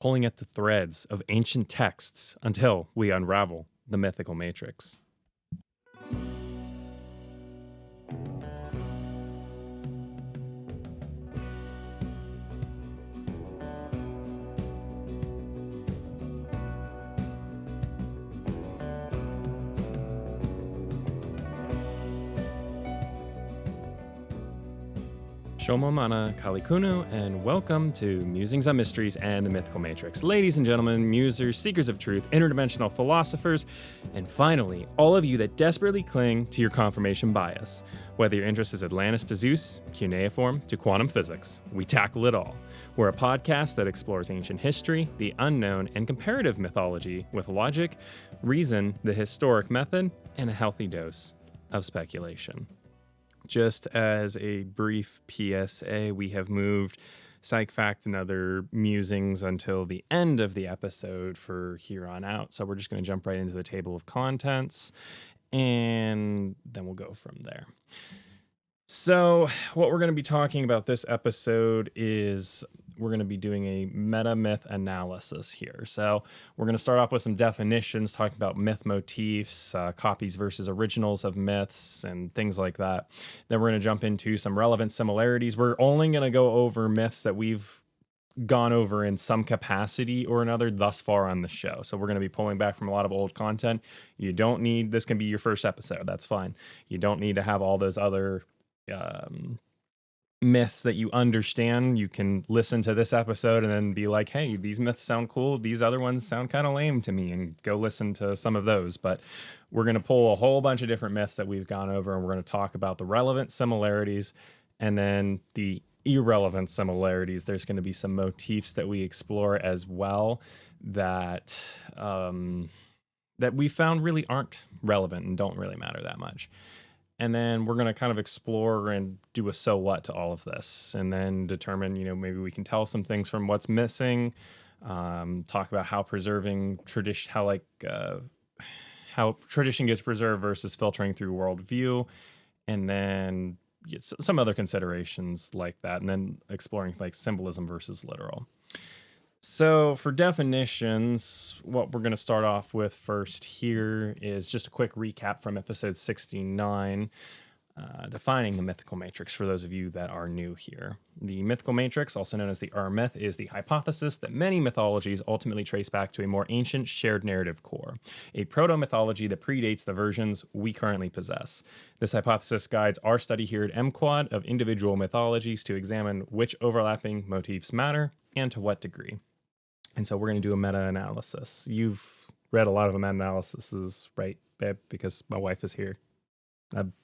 pulling at the threads of ancient texts until we unravel the mythical matrix. Shomo mana kalikunu, and welcome to Musings on Mysteries and the Mythical Matrix. Ladies and gentlemen, musers, seekers of truth, interdimensional philosophers, and finally, all of you that desperately cling to your confirmation bias. Whether your interest is Atlantis to Zeus, cuneiform to quantum physics, we tackle it all. We're a podcast that explores ancient history, the unknown, and comparative mythology with logic, reason, the historic method, and a healthy dose of speculation. Just as a brief PSA, we have moved Psych Fact and other musings until the end of the episode for here on out. So we're just going to jump right into the table of contents, and then we'll go from there. So what we're going to be talking about this episode is we're going to be doing a meta-myth analysis here. So we're going to start off with some definitions, talking about myth motifs, copies versus originals of myths, and things like that. Then we're going to jump into some relevant similarities. We're only going to go over myths that we've gone over in some capacity or another thus far on the show. So we're going to be pulling back from a lot of old content. You don't need, this can be your first episode. That's fine. You don't need to have all those other myths that you understand. You can listen to this episode and then be like, hey, these myths sound cool, these other ones sound kind of lame to me, and go listen to some of those. But we're going to pull a whole bunch of different myths that we've gone over, and we're going to talk about the relevant similarities and then the irrelevant similarities. There's going to be some motifs that we explore as well that that we found really aren't relevant and don't really matter that much. And then we're going to kind of explore and do a so what to all of this, and then determine, maybe we can tell some things from what's missing, talk about how preserving tradition, how tradition gets preserved versus filtering through worldview, and then some other considerations like that, and then exploring like symbolism versus literal. So for definitions, what we're going to start off with first here is just a quick recap from episode 69, defining the mythical matrix for those of you that are new here. The mythical matrix, also known as the myth, is the hypothesis that many mythologies ultimately trace back to a more ancient shared narrative core, a proto-mythology that predates the versions we currently possess. This hypothesis guides our study here at MQuad of individual mythologies to examine which overlapping motifs matter and to what degree. And so we're going to do a meta-analysis. You've read a lot of meta-analyses, right, babe? Because my wife is here.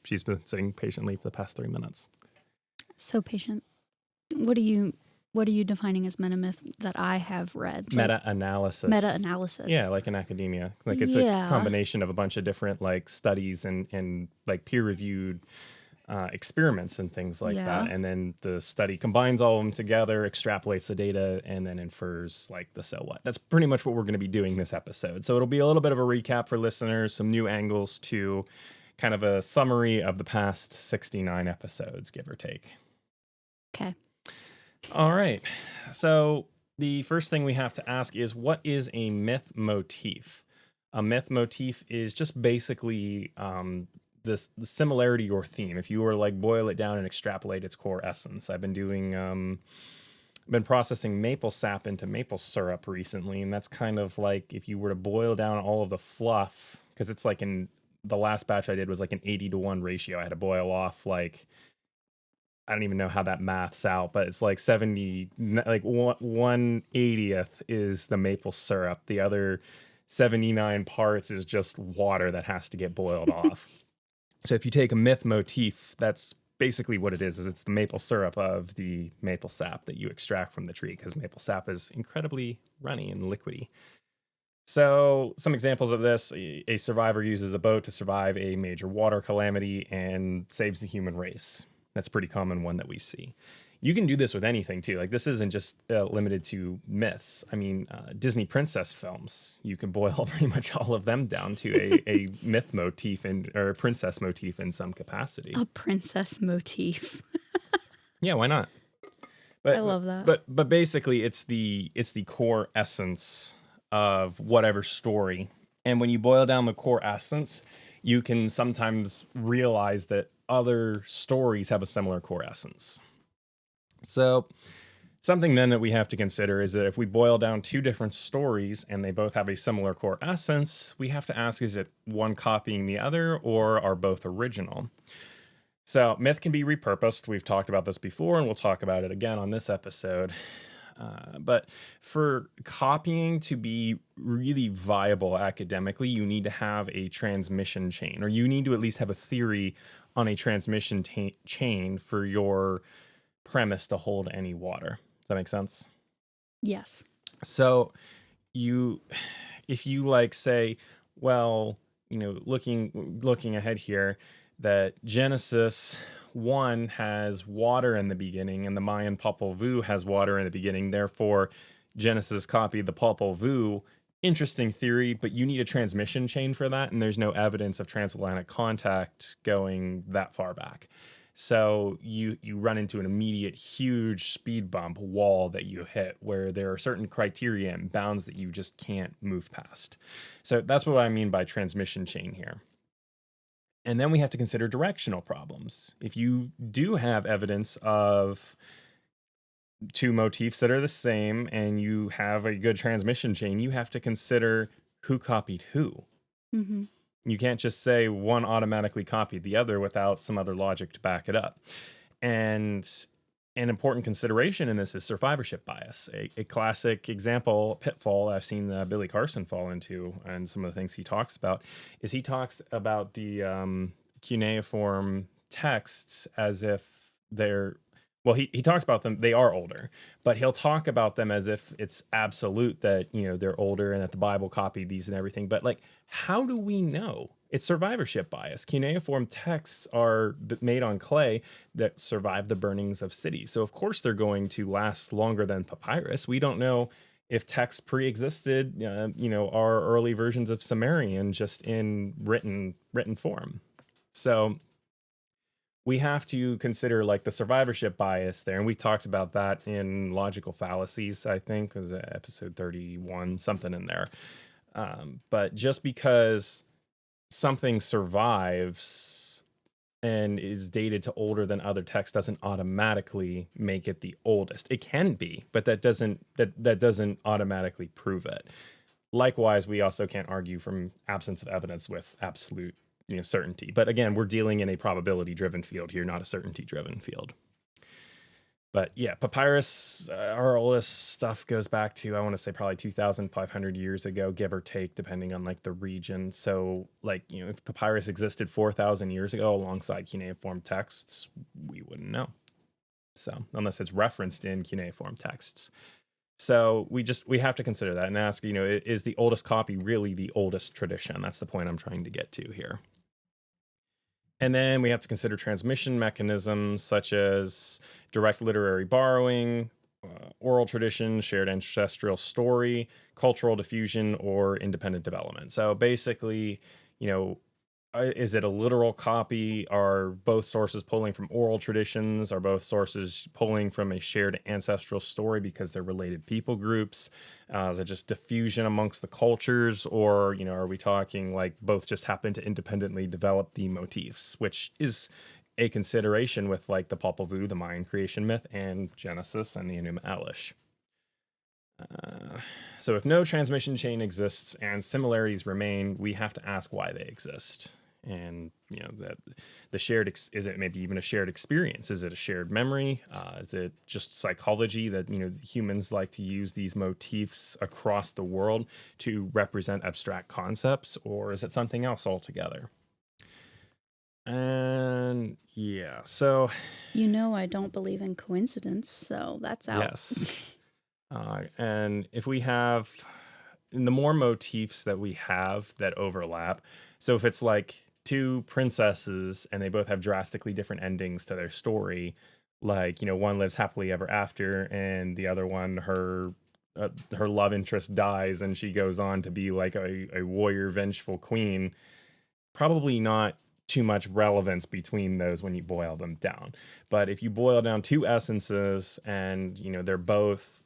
She's been sitting patiently for the past 3 minutes. So patient. What are you defining as meta-myth that I have read? Meta-analysis. Meta-analysis. Yeah, like in academia. Like it's a combination of a bunch of different like studies and like peer-reviewed experiments and things like that, and then the study combines all of them together, extrapolates the data, and then infers like the so what. That's pretty much what we're going to be doing this episode. So it'll be a little bit of a recap for listeners, some new angles to kind of a summary of the past 69 episodes, give or take. Okay. All right. So the first thing we have to ask is, what is a myth motif? A myth motif is just basically the similarity or theme. If you were like boil it down and extrapolate its core essence. I've been doing been processing maple sap into maple syrup recently, and that's kind of like if you were to boil down all of the fluff, because it's like in the last batch I did was like an 80-to-1 ratio. I had to boil off like, I don't even know how that maths out, but it's like 70, like 1/80th is the maple syrup. The other 79 parts is just water that has to get boiled off. So if you take a myth motif, that's basically what it is it's the maple syrup of the maple sap that you extract from the tree, because maple sap is incredibly runny and liquidy. So some examples of this: a survivor uses a boat to survive a major water calamity and saves the human race. That's a pretty common one that we see. You can do this with anything too. Like this isn't just limited to myths. I mean, Disney princess films, you can boil pretty much all of them down to a myth motif or a princess motif in some capacity. A princess motif. Yeah, why not? I But love that. but basically, it's the core essence of whatever story. And when you boil down the core essence, you can sometimes realize that other stories have a similar core essence. So something then that we have to consider is that if we boil down two different stories and they both have a similar core essence, we have to ask, is it one copying the other or are both original? So myth can be repurposed. We've talked about this before and we'll talk about it again on this episode. But for copying to be really viable academically, you need to have a transmission chain, or you need to at least have a theory on a transmission chain for your premise to hold any water. Does that make sense? Yes. So if you like say, well, looking ahead here, that Genesis 1 has water in the beginning and the Mayan Popol Vuh has water in the beginning. Therefore, Genesis copied the Popol Vuh. Interesting theory, but you need a transmission chain for that, and there's no evidence of transatlantic contact going that far back. So you run into an immediate huge speed bump wall that you hit where there are certain criteria and bounds that you just can't move past. So that's what I mean by transmission chain here. And then we have to consider directional problems. If you do have evidence of two motifs that are the same and you have a good transmission chain, you have to consider who copied who. Mm-hmm. You can't just say one automatically copied the other without some other logic to back it up. And an important consideration in this is survivorship bias. A classic example, pitfall I've seen Billy Carson fall into, and some of the things he talks about, is he talks about the cuneiform texts as if they're, well, he talks about them, they are older, but he'll talk about them as if it's absolute that, they're older and that the Bible copied these and everything. But like, how do we know? It's survivorship bias. Cuneiform texts are made on clay that survived the burnings of cities. So of course they're going to last longer than papyrus. We don't know if texts pre-existed, our early versions of Sumerian just in written form. So we have to consider like the survivorship bias there. And we talked about that in Logical Fallacies, I think, was episode 31, something in there. But just because something survives and is dated to older than other texts doesn't automatically make it the oldest. It can be, but that doesn't automatically prove it. Likewise, we also can't argue from absence of evidence with absolute certainty. But again, we're dealing in a probability driven field here, not a certainty driven field. But yeah, papyrus, our oldest stuff goes back to, I want to say probably 2,500 years ago, give or take, depending on like the region. So like, if papyrus existed 4,000 years ago alongside cuneiform texts, we wouldn't know. So unless it's referenced in cuneiform texts. So we have to consider that and ask, is the oldest copy really the oldest tradition? That's the point I'm trying to get to here. And then we have to consider transmission mechanisms such as direct literary borrowing, oral tradition, shared ancestral story, cultural diffusion, or independent development. So basically, is it a literal copy? Are both sources pulling from oral traditions? Are both sources pulling from a shared ancestral story because they're related people groups? Is it just diffusion amongst the cultures? Or, are we talking like both just happen to independently develop the motifs, which is a consideration with like the Popol Vuh, the Mayan creation myth, and Genesis and the Enuma Elish. So if no transmission chain exists and similarities remain, we have to ask why they exist. And that the shared is it maybe even a shared experience? Is it a shared memory? Is it just psychology that humans like to use these motifs across the world to represent abstract concepts, or is it something else altogether? And yeah, so I don't believe in coincidence, so that's out. yes. And if we have, and the more motifs that we have that overlap, so if it's like two princesses and they both have drastically different endings to their story, like, one lives happily ever after and the other one, her love interest dies and she goes on to be like a warrior, vengeful queen, probably not too much relevance between those when you boil them down. But if you boil down two essences and, they're both,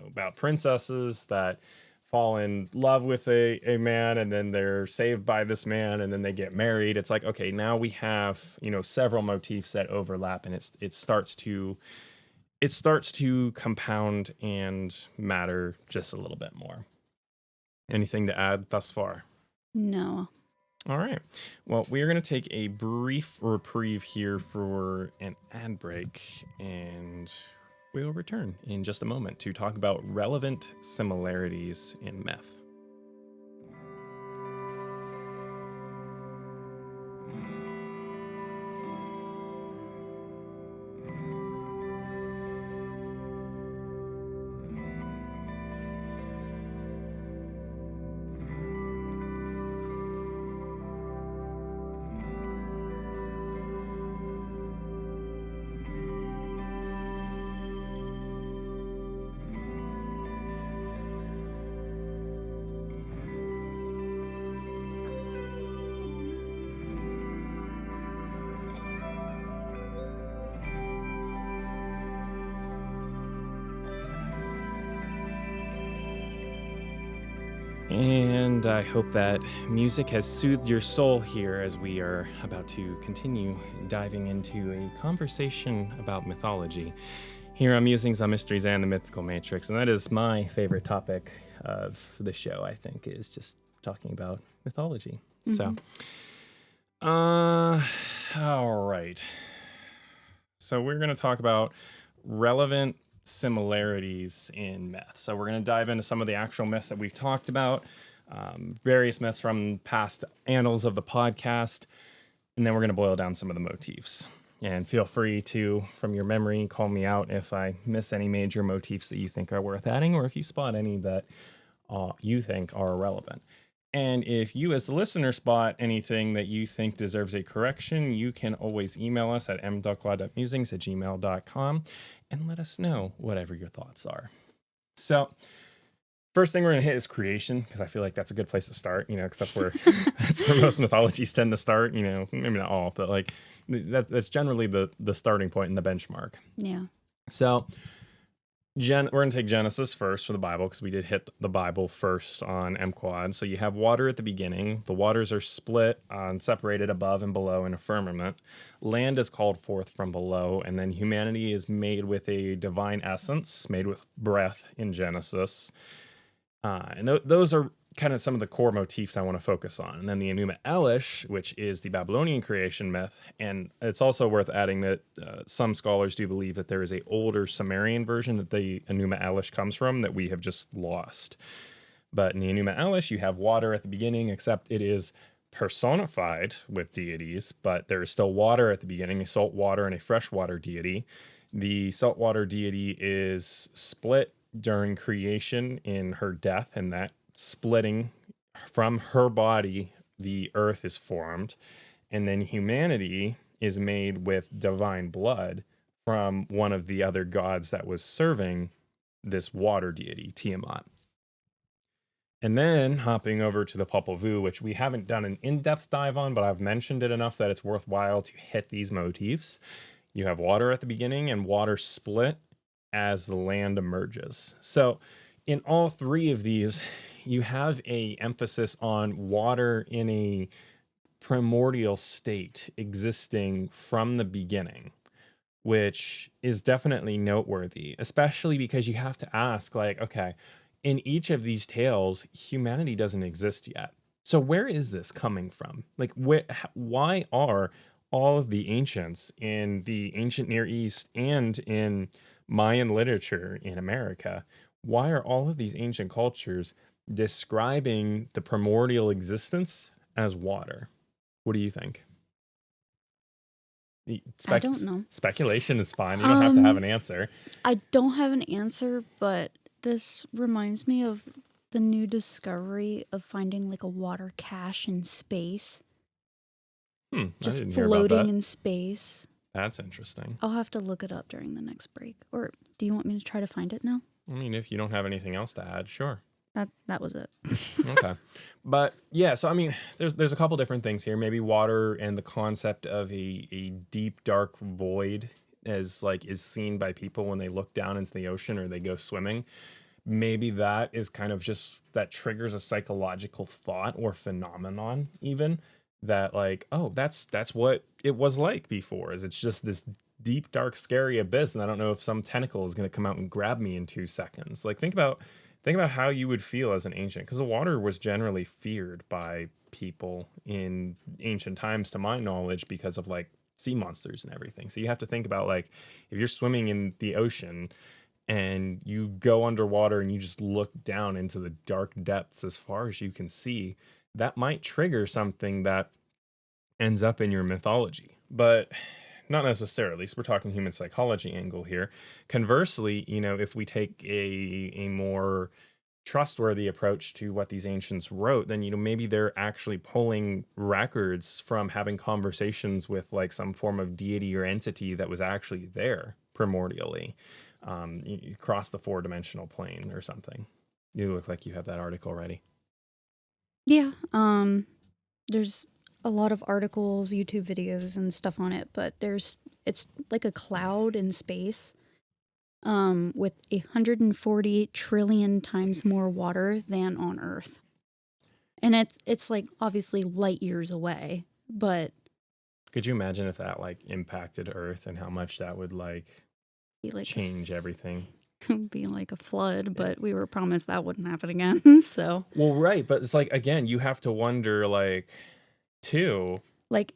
about princesses that fall in love with a man and then they're saved by this man and then they get married, it's like, okay, now we have, several motifs that overlap, and it starts to compound and matter just a little bit more. Anything to add thus far? No. All right. Well, we are going to take a brief reprieve here for an ad break, and we will return in just a moment to talk about relevant similarities in myth. And I hope that music has soothed your soul here as we are about to continue diving into a conversation about mythology here on Musings on Mysteries and the Mythical Matrix. And that is my favorite topic of the show, I think, is just talking about mythology. Mm-hmm. So, all right. So we're going to talk about relevant similarities in myth. So we're going to dive into some of the actual myths that we've talked about, various myths from past annals of the podcast, and then we're going to boil down some of the motifs. And feel free to, from your memory, call me out if I miss any major motifs that you think are worth adding, or if you spot any that you think are relevant. And if you as the listener spot anything that you think deserves a correction, you can always email us at m.quad.musings@gmail.com and let us know whatever your thoughts are. So first thing we're going to hit is creation, because I feel like that's a good place to start, because that's where most mythologies tend to start, maybe not all, but like that's generally the starting point and the benchmark. Yeah. So we're going to take Genesis first for the Bible, because we did hit the Bible first on M-Quad. So you have water at the beginning. The waters are split and separated above and below in a firmament. Land is called forth from below, and then humanity is made with a divine essence, made with breath in Genesis. And those are kind of some of the core motifs I want to focus on. And then the Enuma Elish, which is the Babylonian creation myth. And it's also worth adding that some scholars do believe that there is a older Sumerian version that the Enuma Elish comes from that we have just lost. But in the Enuma Elish, you have water at the beginning, except it is personified with deities, but there is still water at the beginning, a salt water and a freshwater deity. The saltwater deity is split during creation in her death, and that splitting from her body, the earth is formed, and then humanity is made with divine blood from one of the other gods that was serving this water deity, Tiamat. And then hopping over to the Popol Vuh, which we haven't done an in-depth dive on, but I've mentioned it enough that it's worthwhile to hit these motifs. You have water at the beginning and water split as the land emerges. So in all three of these, you have a emphasis on water in a primordial state existing from the beginning, which is definitely noteworthy, especially because you have to ask, like, okay, in each of these tales, humanity doesn't exist yet. So where is this coming from? Like, why are all of the ancients in the ancient Near East and in Mayan literature in America, why are all of these ancient cultures describing the primordial existence as water? What do you think? I don't know. Speculation is fine. You don't have to have an answer. I don't have an answer, but this reminds me of the new discovery of finding like a water cache in space. Just floating in space. That's interesting. I'll have to look it up during the next break. Or do you want me to try to find it now? I mean, if you don't have anything else to add, sure. That was it. Okay. But yeah, so I mean, there's a couple different things here. Maybe water and the concept of a deep dark void as like is seen by people when they look down into the ocean or they go swimming. Maybe that is kind of just that triggers a psychological thought or phenomenon even that like, oh, that's what it was like before. Is it's just this deep dark scary abyss and I don't know if some tentacle is going to come out and grab me in 2 seconds. Like think about how you would feel as an ancient, because the water was generally feared by people in ancient times, to my knowledge, because of like sea monsters and everything. So you have to think about like if you're swimming in the ocean and you go underwater and you just look down into the dark depths as far as you can see, that might trigger something that ends up in your mythology. But not necessarily. So we're talking human psychology angle here. Conversely, you know, if we take a more trustworthy approach to what these ancients wrote, then, you know, maybe they're actually pulling records from having conversations with like some form of deity or entity that was actually there primordially, across the 4-dimensional plane or something. You look like you have that article ready. Yeah. There's a lot of articles, YouTube videos, and stuff on it, but it's like a cloud in space, with 140 trillion times more water than on Earth, and it's like obviously light years away. But could you imagine if that like impacted Earth and how much that would like change everything? Be like a flood, but we were promised that wouldn't happen again. So well, right, but it's like again, you have to wonder like too, like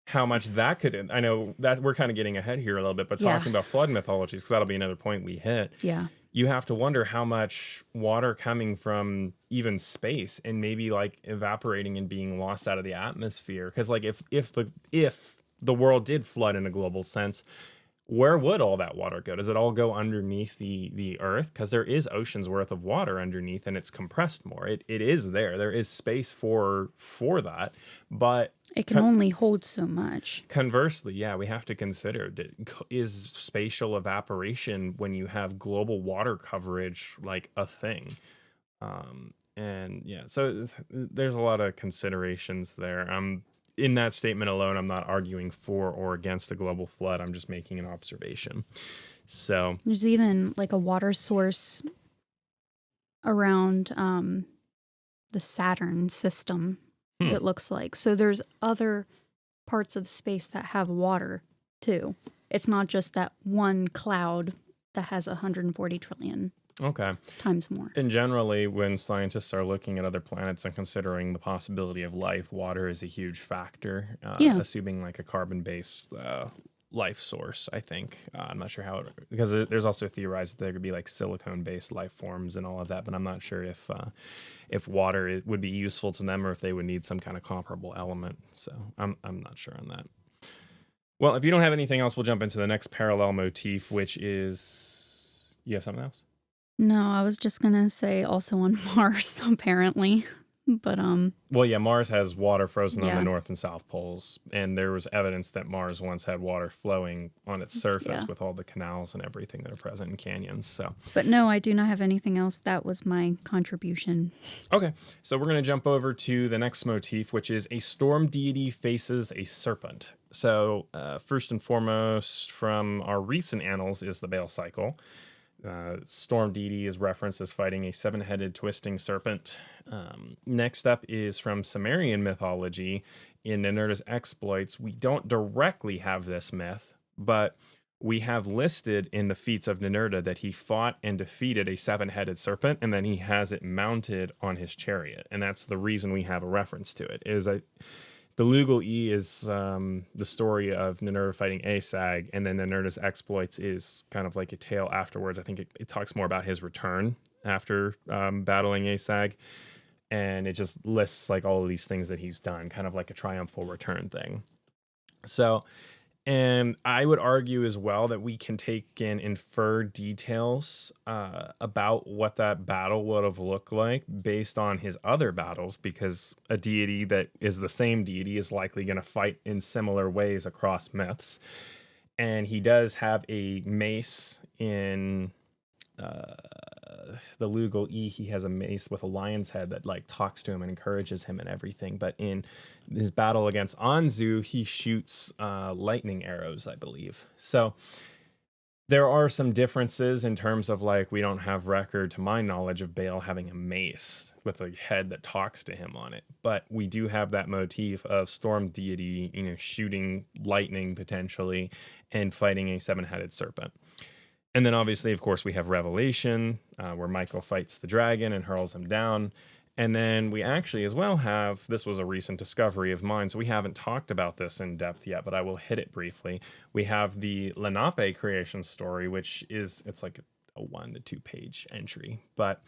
how much that could. I know that we're kind of getting ahead here a little bit, but talking about flood mythologies, because that'll be another point we hit. Yeah, you have to wonder how much water coming from even space and maybe like evaporating and being lost out of the atmosphere. Because like if the world did flood in a global sense, where would all that water go? Does it all go underneath the earth? Because there is oceans worth of water underneath and it's compressed more. It is there. There is space for that, but it can only hold so much. Conversely, yeah, we have to consider, is spatial evaporation when you have global water coverage like a thing? And yeah, so there's a lot of considerations there. In that statement alone, I'm not arguing for or against a global flood. I'm just making an observation. So there's even like a water source around the Saturn system, it looks like. So there's other parts of space that have water too. It's not just that one cloud that has 140 trillion times more. And generally, when scientists are looking at other planets and considering the possibility of life, water is a huge factor. Assuming like a carbon-based life source, I think. I'm not sure how it, because there's also theorized that there could be like silicone-based life forms and all of that, but I'm not sure if water would be useful to them or if they would need some kind of comparable element. So I'm not sure on that. Well, if you don't have anything else, we'll jump into the next parallel motif, which is, you have something else? No, I was just gonna say also on Mars, apparently. But well, yeah, Mars has water frozen on the north and south poles, and there was evidence that Mars once had water flowing on its surface with all the canals and everything that are present in canyons. So, but no, I do not have anything else. That was my contribution. Okay, so we're going to jump over to the next motif, which is a storm deity faces a serpent. So, first and foremost, from our recent annals is the Baal Cycle. Storm deity is referenced as fighting a 7-headed twisting serpent. Next up is from Sumerian mythology. In Ninurta's exploits, we don't directly have this myth, but we have listed in the feats of Ninurta that he fought and defeated a 7-headed serpent, and then he has it mounted on his chariot. And that's the reason we have a reference to it. The Lugal E is the story of Ninurta fighting Asag, and then Ninurta's exploits is kind of like a tale afterwards. I think it talks more about his return after battling Asag, and it just lists like all of these things that he's done, kind of like a triumphal return thing. So, and I would argue as well that we can take and infer details about what that battle would have looked like based on his other battles, because a deity that is the same deity is likely going to fight in similar ways across myths. And he does have a mace in the Lugal E, he has a mace with a lion's head that like talks to him and encourages him and everything. But in his battle against Anzu, he shoots lightning arrows, I believe. So there are some differences in terms of like, we don't have record to my knowledge of Baal having a mace with a head that talks to him on it, but we do have that motif of storm deity, you know, shooting lightning potentially and fighting a seven-headed serpent. And then obviously, of course, we have Revelation, where Michael fights the dragon and hurls him down. And then we actually as well have, this was a recent discovery of mine, so we haven't talked about this in depth yet, but I will hit it briefly. We have the Lenape creation story, which is, it's like a 1 to 2 page entry, but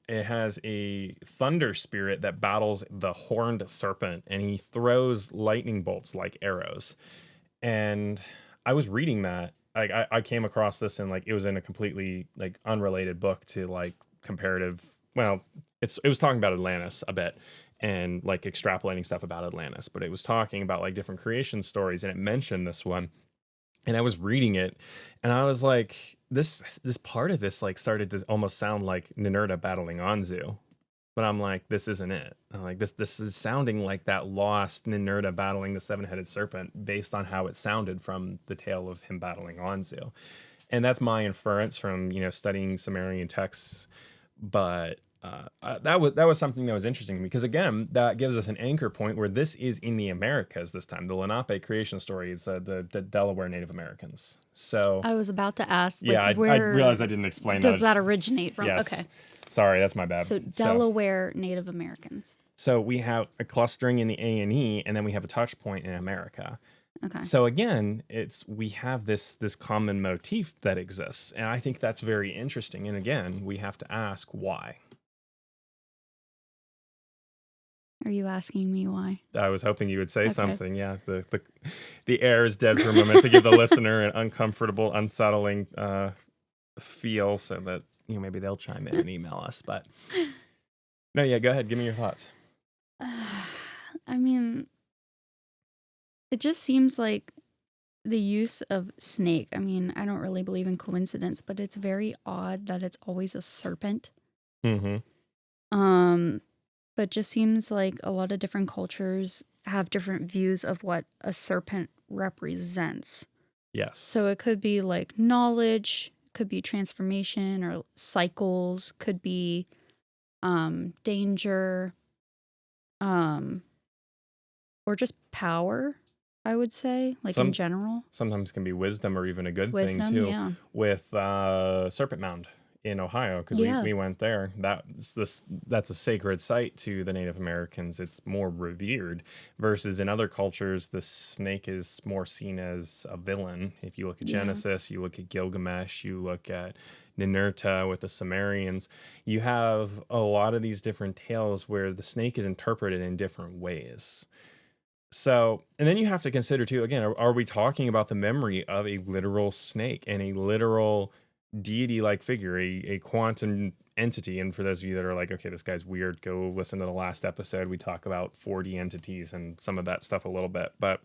it has a thunder spirit that battles the horned serpent, and he throws lightning bolts like arrows. And I was reading that. I came across this and like, it was in a completely like unrelated book to like comparative. Well, it was talking about Atlantis a bit and like extrapolating stuff about Atlantis, but it was talking about like different creation stories, and it mentioned this one. And I was reading it and I was like, this part of this like started to almost sound like Ninurta battling Anzu. But I'm like, this isn't it. I'm like, this is sounding like that lost Ninurta battling the seven-headed serpent based on how it sounded from the tale of him battling Anzu. And that's my inference from, you know, studying Sumerian texts. But that was something that was interesting to me, because again, that gives us an anchor point where this is in the Americas this time. The Lenape creation story is the Delaware Native Americans. So I was about to ask, like, yeah, I realized I didn't explain that. Does that originate from? Yes. Okay. Sorry, that's my bad. So Delaware Native Americans. So we have a clustering in the A&E, and then we have a touch point in America. Okay. So again, we have this common motif that exists, and I think that's very interesting. And again, we have to ask why. Are you asking me why? I was hoping you would say something. Yeah, the air is dead for a moment to give the listener an uncomfortable, unsettling feel, so that, you know, maybe they'll chime in and email us. But no, yeah, go ahead, give me your thoughts. I mean, it just seems like the use of snake. I mean, I don't really believe in coincidence, but it's very odd that it's always a serpent. Mm-hmm. But just seems like a lot of different cultures have different views of what a serpent represents. Yes. So it could be like knowledge, could be transformation or cycles, could be danger, or just power, I would say, like in general. Sometimes can be wisdom or even a good thing too. Yeah. With Serpent Mound in Ohio, because we went there. That's a sacred site to the Native Americans. It's more revered, versus in other cultures, the snake is more seen as a villain. If you look at Genesis, you look at Gilgamesh, you look at Ninurta with the Sumerians, you have a lot of these different tales where the snake is interpreted in different ways. So, and then you have to consider too, again, are we talking about the memory of a literal snake and a literal deity-like figure, a quantum entity? And for those of you that are like, okay, this guy's weird, go listen to the last episode. We talk about 4D entities and some of that stuff a little bit. But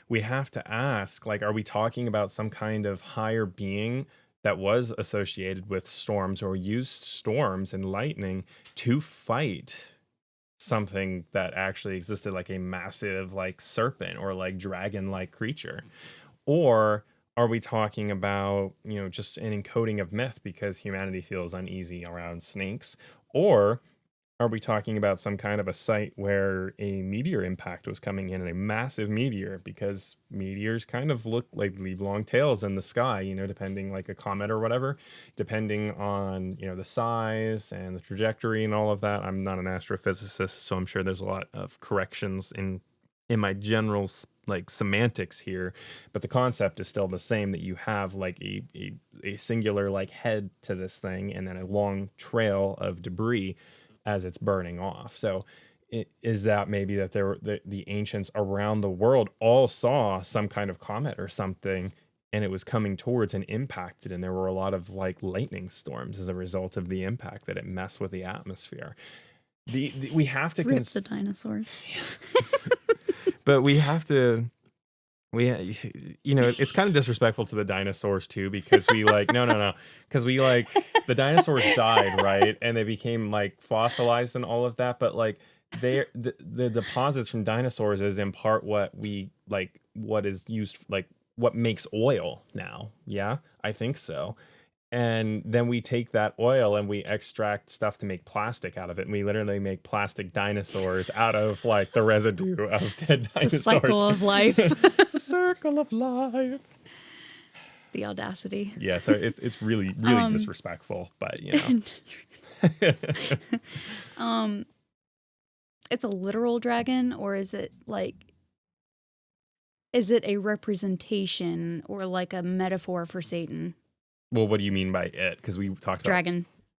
we have to ask, like, are we talking about some kind of higher being that was associated with storms or used storms and lightning to fight something that actually existed, like a massive like serpent or like dragon-like creature? Or are we talking about, you know, just an encoding of myth because humanity feels uneasy around snakes? Or are we talking about some kind of a site where a meteor impact was coming in, a massive meteor, because meteors kind of look like leave long tails in the sky, you know, depending, like a comet or whatever, depending on, you know, the size and the trajectory and all of that. I'm not an astrophysicist, so I'm sure there's a lot of corrections in my general like semantics here, but the concept is still the same, that you have like a singular like head to this thing and then a long trail of debris as it's burning off. So is that maybe that the ancients around the world all saw some kind of comet or something, and it was coming towards and impacted, and there were a lot of like lightning storms as a result of the impact, that it messed with the atmosphere. We have to rip the dinosaurs. But we have to it's kind of disrespectful to the dinosaurs too, because we like no, because we like the dinosaurs died, right, and they became like fossilized and all of that, but like the deposits from dinosaurs is in part what we like, what is used, like what makes oil now. Yeah, I think so. And then we take that oil and we extract stuff to make plastic out of it. And we literally make plastic dinosaurs out of like the residue of dead dinosaurs. The cycle of life. It's a circle of life. The audacity. Yeah, so it's really disrespectful, but It's a literal dragon, or is it a representation or like a metaphor for Satan? Well, what do you mean by it? Because we talked about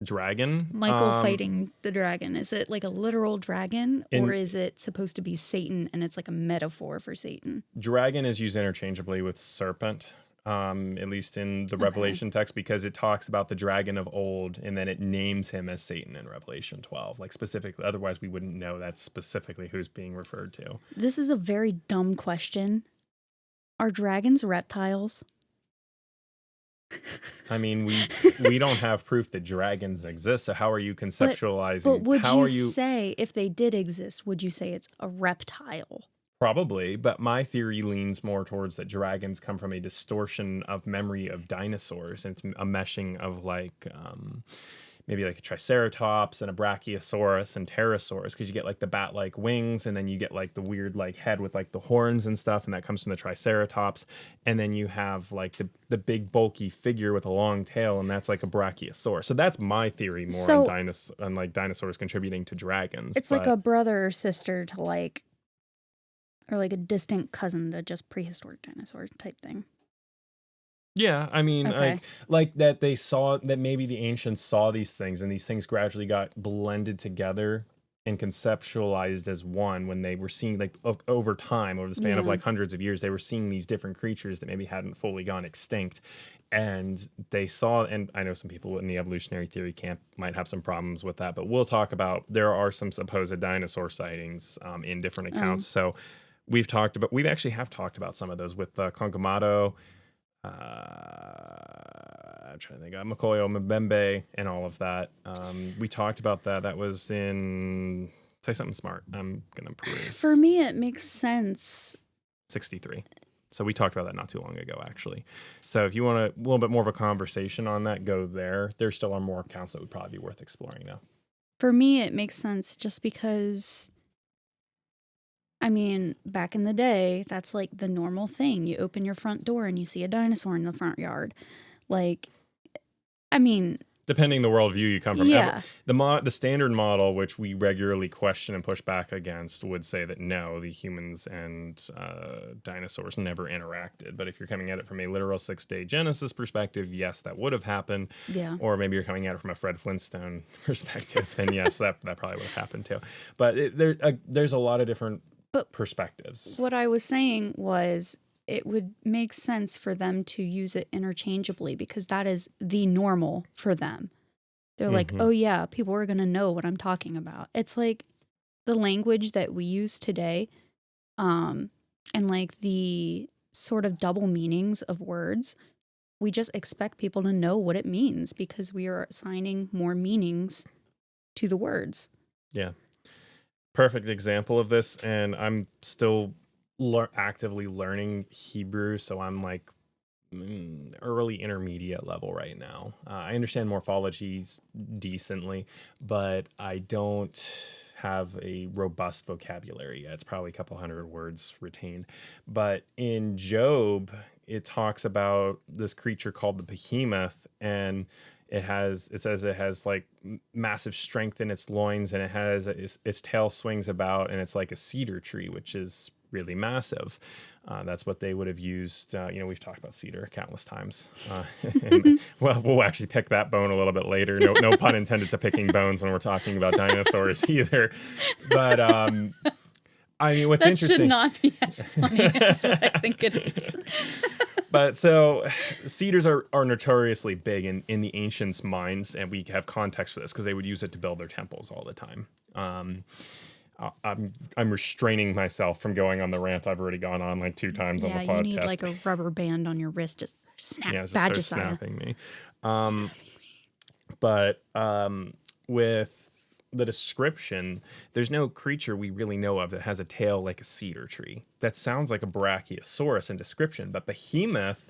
dragon. Michael fighting the dragon. Is it like a literal dragon, or is it supposed to be Satan and it's like a metaphor for Satan? Dragon is used interchangeably with serpent, at least in the Revelation text, because it talks about the dragon of old and then it names him as Satan in Revelation 12, like specifically. Otherwise, we wouldn't know that's specifically who's being referred to. This is a very dumb question. Are dragons reptiles? I mean, we don't have proof that dragons exist, so how are you conceptualizing? But would you say, if they did exist, would you say it's a reptile? Probably, but my theory leans more towards that dragons come from a distortion of memory of dinosaurs, and it's a meshing of like maybe like a triceratops and a brachiosaurus and pterosaurs, because you get like the bat-like wings, and then you get like the weird like head with like the horns and stuff, and that comes from the triceratops, and then you have like the big bulky figure with a long tail, and that's like a brachiosaur. So that's my theory more on like dinosaurs contributing to dragons. It's like a brother or sister to like, or like a distant cousin to just prehistoric dinosaur type thing. Yeah, I mean, like that they saw that maybe the ancients saw these things, and these things gradually got blended together and conceptualized as one when they were seeing like over time, over the span of like hundreds of years, they were seeing these different creatures that maybe hadn't fully gone extinct. And they saw, and I know some people in the evolutionary theory camp might have some problems with that, but we'll talk about, there are some supposed dinosaur sightings in different accounts. So we actually have talked about some of those with Concamato, I'm trying to think of Makoyo Mbembe and all of that. We talked about that. That was in, say something smart. I'm going to peruse. For me, it makes sense. 63. So we talked about that not too long ago, actually. So if you want a little bit more of a conversation on that, go there. There still are more accounts that would probably be worth exploring, though. For me, it makes sense just because, I mean, back in the day, that's like the normal thing. You open your front door and you see a dinosaur in the front yard. Like, I mean, depending the worldview you come from. Yeah. The standard model, which we regularly question and push back against, would say that no, the humans and dinosaurs never interacted. But if you're coming at it from a literal 6-day Genesis perspective, yes, that would have happened. Yeah. Or maybe you're coming at it from a Fred Flintstone perspective, then yes, that probably would have happened too. But there's a lot of different perspectives. What I was saying was, it would make sense for them to use it interchangeably because that is the normal for them. They're like, oh yeah, people are going to know what I'm talking about. It's like the language that we use today, and like the sort of double meanings of words. We just expect people to know what it means because we are assigning more meanings to the words. Yeah. Perfect example of this, and I'm still actively learning Hebrew, so I'm like early intermediate level right now. I understand morphologies decently, but I don't have a robust vocabulary yet. It's probably a couple hundred words retained. But in Job, it talks about this creature called the behemoth, and it says it has like massive strength in its loins, and it has its tail swings about, and it's like a cedar tree, which is really massive. That's what they would have used. We've talked about cedar countless times. Well, we'll actually pick that bone a little bit later. No pun intended to picking bones when we're talking about dinosaurs either. But I mean, what's interesting. That should not be as funny as what I think it is. But so cedars are notoriously big in the ancients' minds, and we have context for this because they would use it to build their temples all the time. I'm restraining myself from going on the rant I've already gone on like 2 times on the podcast. Yeah, you need like a rubber band on your wrist, just snap. Yeah, just start snapping me. But with the description, there's no creature we really know of that has a tail like a cedar tree. That sounds like a brachiosaurus in description, but behemoth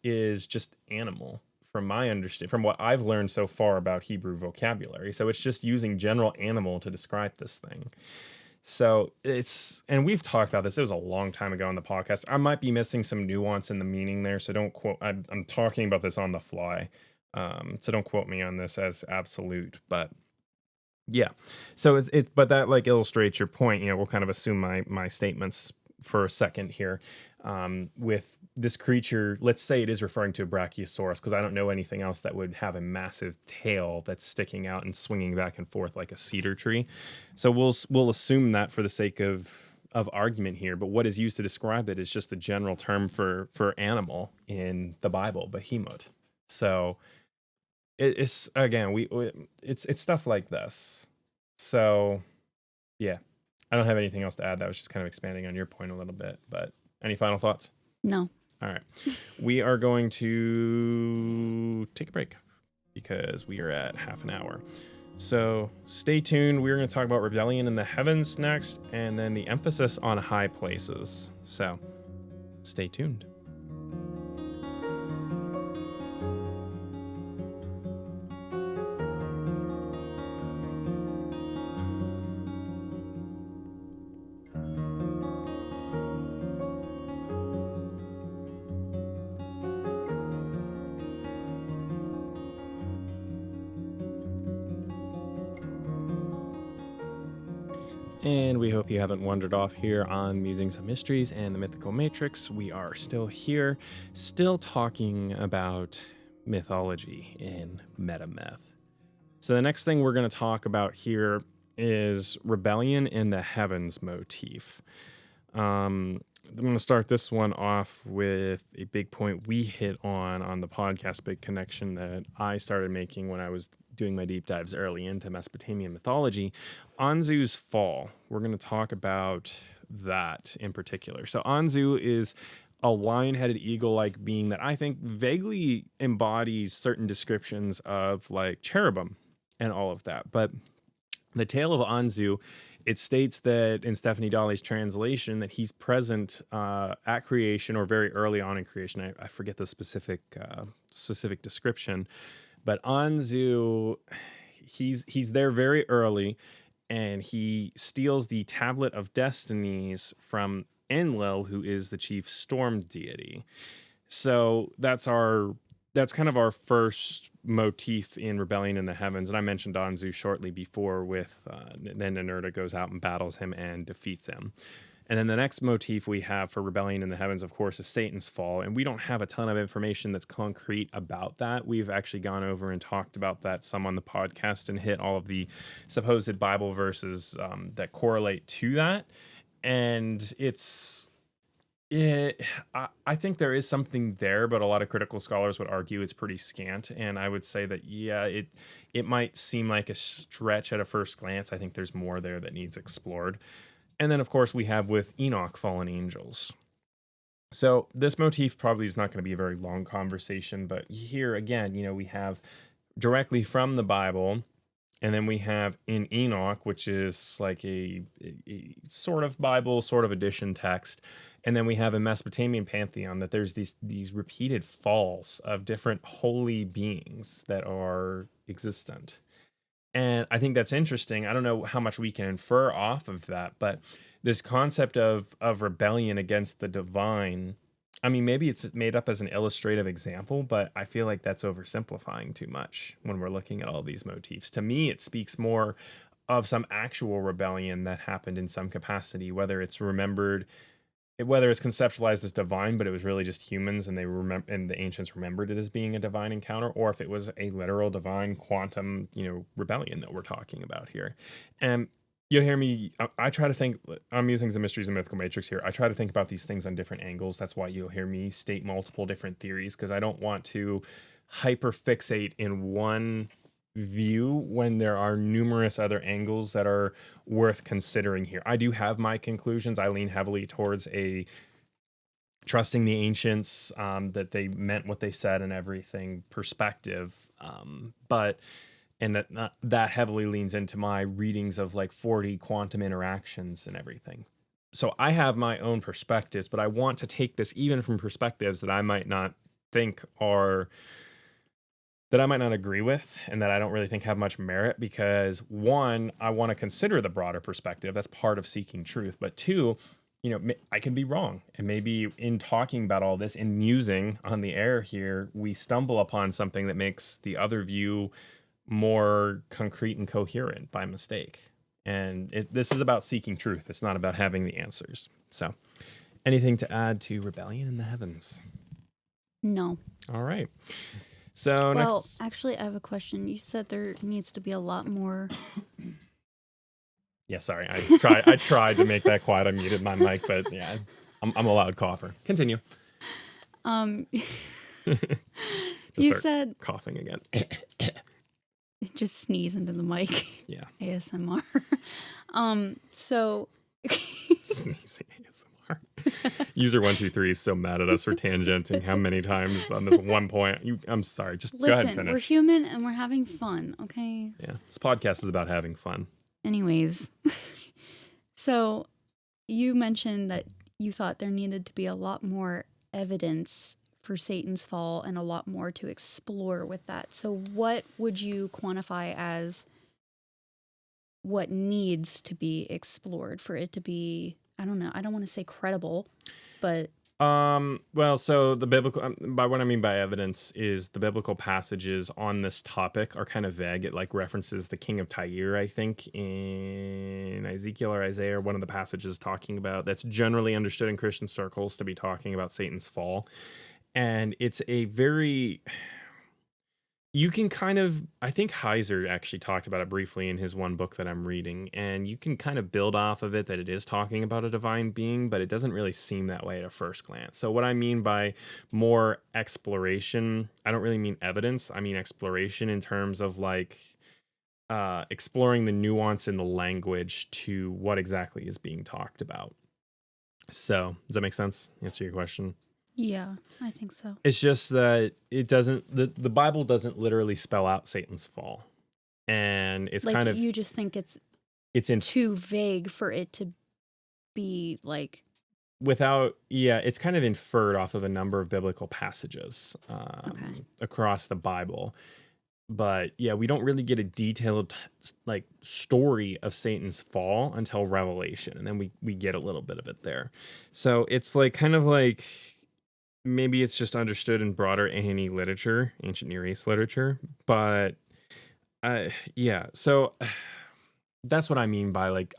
is just animal. From my understanding, from what I've learned so far about Hebrew vocabulary. So it's just using general animal to describe this thing. So and we've talked about this. It was a long time ago on the podcast. I might be missing some nuance in the meaning there. So don't quote, I'm talking about this on the fly. So don't quote me on this as absolute, but yeah. So but that like illustrates your point. We'll kind of assume my statements for a second here. With this creature, let's say it is referring to a brachiosaurus, because I don't know anything else that would have a massive tail that's sticking out and swinging back and forth like a cedar tree. So we'll assume that for the sake of argument here. But what is used to describe it is just the general term for animal in the Bible, behemoth. So it's again it's stuff like this. So yeah, I don't have anything else to add. That was just kind of expanding on your point a little bit. But any final thoughts? No. All right. We are going to take a break because we are at half an hour. So stay tuned. We're going to talk about rebellion in the heavens next, and then the emphasis on high places. So stay tuned. And we hope you haven't wandered off here on Musings of Mysteries and the Mythical Matrix. We are still here, still talking about mythology in metamyth. So the next thing we're going to talk about here is rebellion in the heavens motif. I'm going to start this one off with a big point we hit on the podcast, big connection that I started making when I was doing my deep dives early into Mesopotamian mythology. Anzu's fall. We're going to talk about that in particular. So Anzu is a lion-headed eagle-like being that I think vaguely embodies certain descriptions of like cherubim and all of that. But the tale of Anzu, it states that in Stephanie Dalley's translation that he's present at creation or very early on in creation. I forget the specific description, but Anzu, he's there very early, and he steals the Tablet of Destinies from Enlil, who is the chief storm deity. So that's kind of our first motif in Rebellion in the Heavens. And I mentioned Anzu shortly before with then Ninurta goes out and battles him and defeats him. And then the next motif we have for Rebellion in the Heavens, of course, is Satan's fall. And we don't have a ton of information that's concrete about that. We've actually gone over and talked about that some on the podcast and hit all of the supposed Bible verses that correlate to that. And I think there is something there, but a lot of critical scholars would argue it's pretty scant. And I would say that, yeah, it might seem like a stretch at a first glance. I think there's more there that needs explored. And then, of course, we have with Enoch, fallen angels. So this motif probably is not going to be a very long conversation, but here again, we have directly from the Bible. And then we have in Enoch, which is like a sort of Bible, sort of edition text. And then we have in Mesopotamian pantheon that there's these repeated falls of different holy beings that are existent. And I think that's interesting. I don't know how much we can infer off of that, but this concept of rebellion against the divine, I mean, maybe it's made up as an illustrative example, but I feel like that's oversimplifying too much when we're looking at all these motifs. To me, it speaks more of some actual rebellion that happened in some capacity, whether it's conceptualized as divine, but it was really just humans and and the ancients remembered it as being a divine encounter, or if it was a literal divine quantum, rebellion that we're talking about here. And you'll hear me, I try to think, I'm using the Mysteries and Mythical Matrix here. I try to think about these things on different angles. That's why you'll hear me state multiple different theories, because I don't want to hyper fixate in one view when there are numerous other angles that are worth considering here. I do have my conclusions. I lean heavily towards a trusting the ancients, that they meant what they said and everything perspective. But that heavily leans into my readings of like 40 quantum interactions and everything. So I have my own perspectives, but I want to take this even from perspectives that I might not think are, that I might not agree with, and that I don't really think have much merit, because one, I want to consider the broader perspective. That's part of seeking truth. But two, I can be wrong. And maybe in talking about all this, in musing on the air here, we stumble upon something that makes the other view more concrete and coherent by mistake. And this is about seeking truth. It's not about having the answers. So, anything to add to Rebellion in the Heavens? No. All right. So next... actually, I have a question. You said there needs to be a lot more... Yeah, sorry. I tried to make that quiet. I muted my mic, but yeah, I'm a loud cougher. Continue. You said coughing again. Just sneeze into the mic. Yeah. ASMR. So sneezing ASMR. User 123 is so mad at us for tangenting how many times on this one point. I'm sorry. Just go ahead and finish. We're human and we're having fun, okay? Yeah. This podcast is about having fun. Anyways, so you mentioned that you thought there needed to be a lot more evidence for Satan's fall and a lot more to explore with that. So what would you quantify as what needs to be explored for it to be, I don't know, I don't want to say credible, but... Well, so the biblical, by what I mean by evidence is the biblical passages on this topic are kind of vague. It like references the king of Tyre, I think, in Ezekiel or Isaiah, one of the passages talking about, that's generally understood in Christian circles to be talking about Satan's fall. And it's a very, you can kind of, I think Heiser actually talked about it briefly in his one book that I'm reading, and you can kind of build off of it that it is talking about a divine being, but it doesn't really seem that way at a first glance. So what I mean by more exploration, I don't really mean evidence. I mean exploration in terms of like exploring the nuance in the language to what exactly is being talked about. So does that make sense? Answer your question? Yeah, I think so. It's just that it doesn't, the Bible doesn't literally spell out Satan's fall. And it's like, kind of... You just think it's too vague for it to be like... it's kind of inferred off of a number of biblical passages across the Bible. But yeah, we don't really get a detailed like story of Satan's fall until Revelation. And then we get a little bit of it there. So it's like kind of like... Maybe it's just understood in broader A&E literature, ancient Near East literature, but yeah. So that's what I mean by like,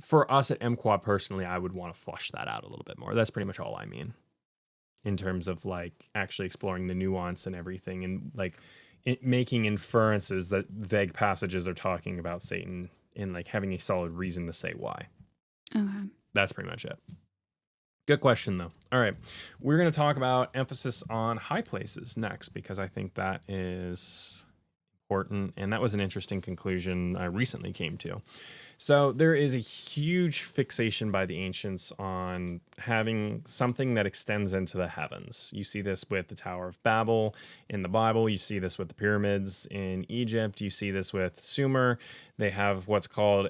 for us at MQuad personally, I would want to flush that out a little bit more. That's pretty much all I mean in terms of like actually exploring the nuance and everything, and like making inferences that vague passages are talking about Satan and like having a solid reason to say why. Okay. That's pretty much it. Good question, though. All right. We're going to talk about emphasis on high places next, because I think that is important. And that was an interesting conclusion I recently came to. So there is a huge fixation by the ancients on having something that extends into the heavens. You see this with the Tower of Babel in the Bible. You see this with the pyramids in Egypt. You see this with Sumer. They have what's called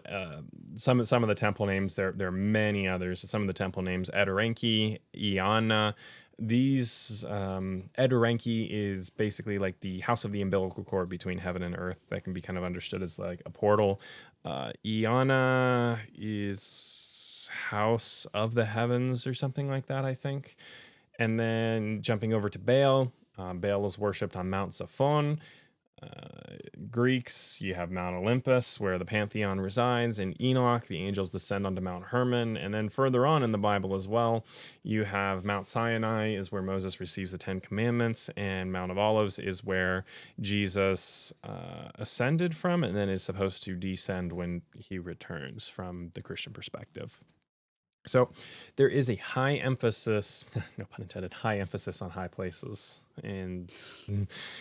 some of the temple names. There are many others. Some of the temple names: Edorenki, Iana. These Edorenki is basically like the house of the umbilical cord between heaven and earth. That can be kind of understood as like a portal. Iana is house of the heavens or something like that, I think. And then jumping over to Baal. Baal is worshipped on Mount Zaphon. Greeks, you have Mount Olympus, where the pantheon resides. In Enoch, the angels descend onto Mount Hermon. And then further on in the Bible as well, you have Mount Sinai is where Moses receives the 10 Commandments, and Mount of Olives is where Jesus ascended from and then is supposed to descend when he returns from the Christian perspective. So there is a high emphasis, no pun intended, high emphasis on high places and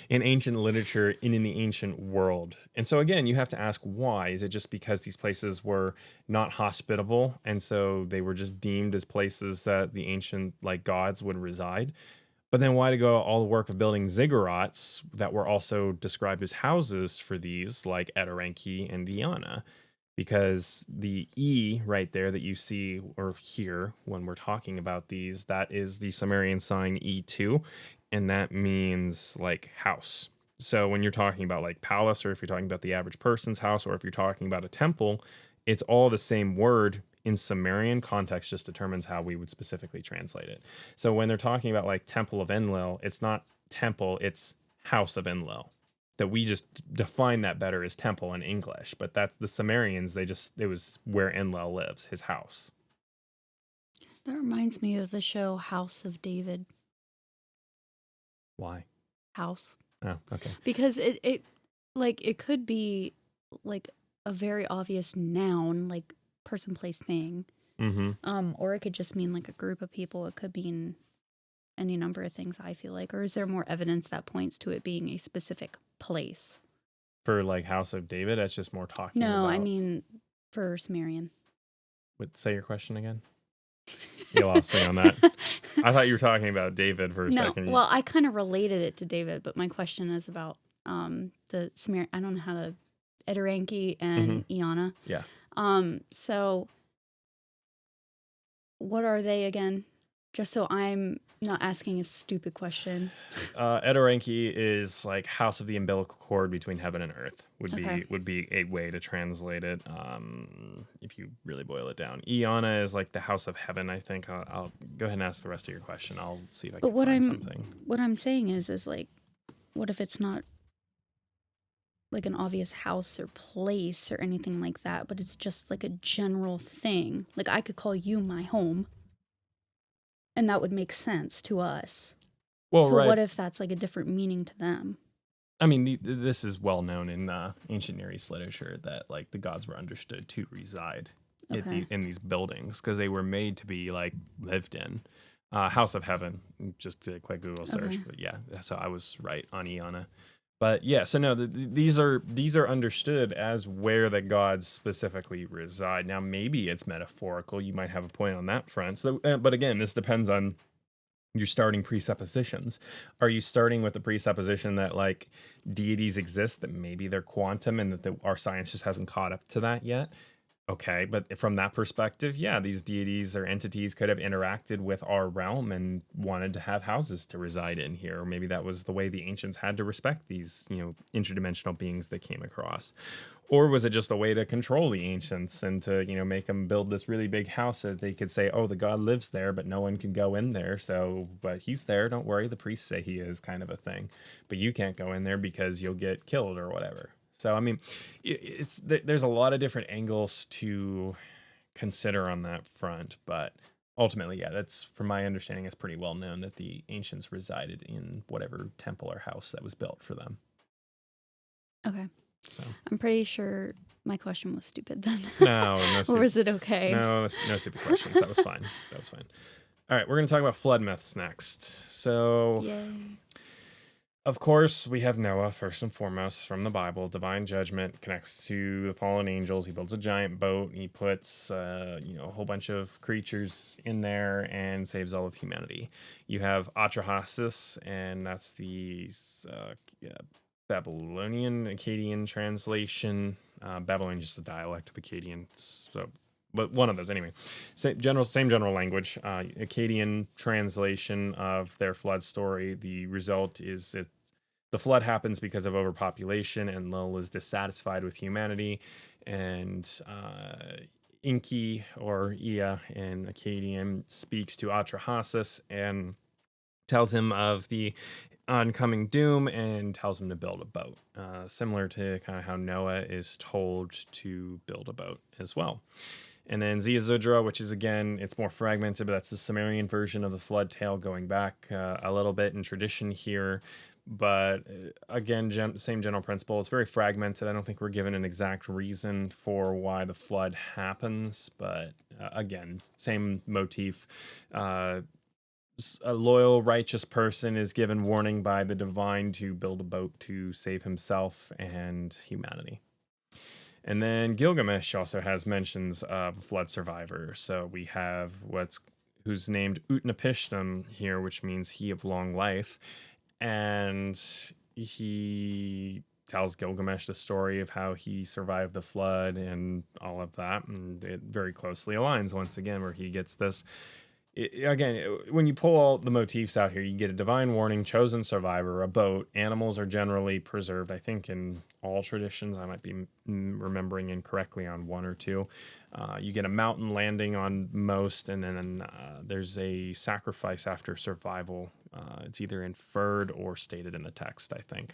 in ancient literature and in the ancient world. And so again, you have to ask why. Is it just because these places were not hospitable and so they were just deemed as places that the ancient like gods would reside? But then why to go all the work of building ziggurats that were also described as houses for these like Eterenki and Diana? Because the E right there that you see or hear when we're talking about these, that is the Sumerian sign E2, and that means like house. So when you're talking about like palace, or if you're talking about the average person's house, or if you're talking about a temple, it's all the same word. In Sumerian, context just determines how we would specifically translate it. So when they're talking about like Temple of Enlil, it's not temple, it's house of Enlil. That we just define that better as temple in English, but that's the Sumerians. It was where Enlil lives, his house. That reminds me of the show House of David. Why? House. Oh, okay. Because it could be like a very obvious noun, like person, place, thing. Mm-hmm. Or it could just mean like a group of people. It could mean any number of things, I feel like. Or is there more evidence that points to it being a specific place? For like House of David, that's just more talking about... No, I mean for Sumerian. Say your question again? You lost me on that. I thought you were talking about David for a second. Well, I kind of related it to David, but my question is about the Sumerian. I don't know how to... Eterenki and Iana. Yeah. So what are they again? Just so I'm not asking a stupid question. Eterenki is like house of the umbilical cord between heaven and earth would be a way to translate it. If you really boil it down, Iana is like the house of heaven. I think I'll go ahead and ask the rest of your question. I'll see if I can find something. What I'm saying is like, what if it's not like an obvious house or place or anything like that, but it's just like a general thing. Like I could call you my home, and that would make sense to us. Well, so right. What if that's like a different meaning to them? I mean, this is well known in ancient Near East literature that like the gods were understood to reside in these buildings because they were made to be like lived in. House of Heaven, just a quick Google search, but yeah, so I was right on Iana. But yeah, so no, these are understood as where the gods specifically reside. Now, maybe it's metaphorical. You might have a point on that front. So, but again, this depends on your starting presuppositions. Are you starting with the presupposition that like deities exist, that maybe they're quantum and that our science just hasn't caught up to that yet? Okay, but from that perspective, yeah, these deities or entities could have interacted with our realm and wanted to have houses to reside in here. Or maybe that was the way the ancients had to respect these, interdimensional beings that came across. Or was it just a way to control the ancients and to, make them build this really big house that they could say, oh, the god lives there, but no one can go in there. So, but he's there. Don't worry. The priests say he is, kind of a thing. But you can't go in there because you'll get killed or whatever. So, I mean, there's a lot of different angles to consider on that front, but ultimately, yeah, that's, from my understanding, it's pretty well known that the ancients resided in whatever temple or house that was built for them. Okay. So I'm pretty sure my question was stupid then. No Or was it okay? No stupid questions. That was fine. All right, we're going to talk about flood myths next. So... Yay. Of course, we have Noah, first and foremost, from the Bible. Divine judgment connects to the fallen angels. He builds a giant boat. He puts, a whole bunch of creatures in there and saves all of humanity. You have Atrahasis, and that's the Babylonian, Akkadian translation. Babylonian is just a dialect of Akkadian, so... But one of those, anyway. Same general language. Akkadian translation of their flood story. The result is the flood happens because of overpopulation, and Lil is dissatisfied with humanity. And Inki, or Ea in Akkadian, speaks to Atrahasis and tells him of the oncoming doom and tells him to build a boat. Similar to kind of how Noah is told to build a boat as well. And then Ziazudra, which is, again, it's more fragmented, but that's the Sumerian version of the flood tale, going back a little bit in tradition here. But again, same general principle. It's very fragmented. I don't think we're given an exact reason for why the flood happens. But again, same motif. Uh, a loyal, righteous person is given warning by the divine to build a boat to save himself and humanity. And then Gilgamesh also has mentions of flood survivor. So we have who's named Utnapishtim here, which means he of long life. And he tells Gilgamesh the story of how he survived the flood and all of that. And it very closely aligns once again, where he gets this. Again, when you pull all the motifs out here, you get a divine warning, chosen survivor, a boat. Animals are generally preserved, I think, in all traditions. I might be remembering incorrectly on one or two. You get a mountain landing on most, and then there's a sacrifice after survival. It's either inferred or stated in the text, I think.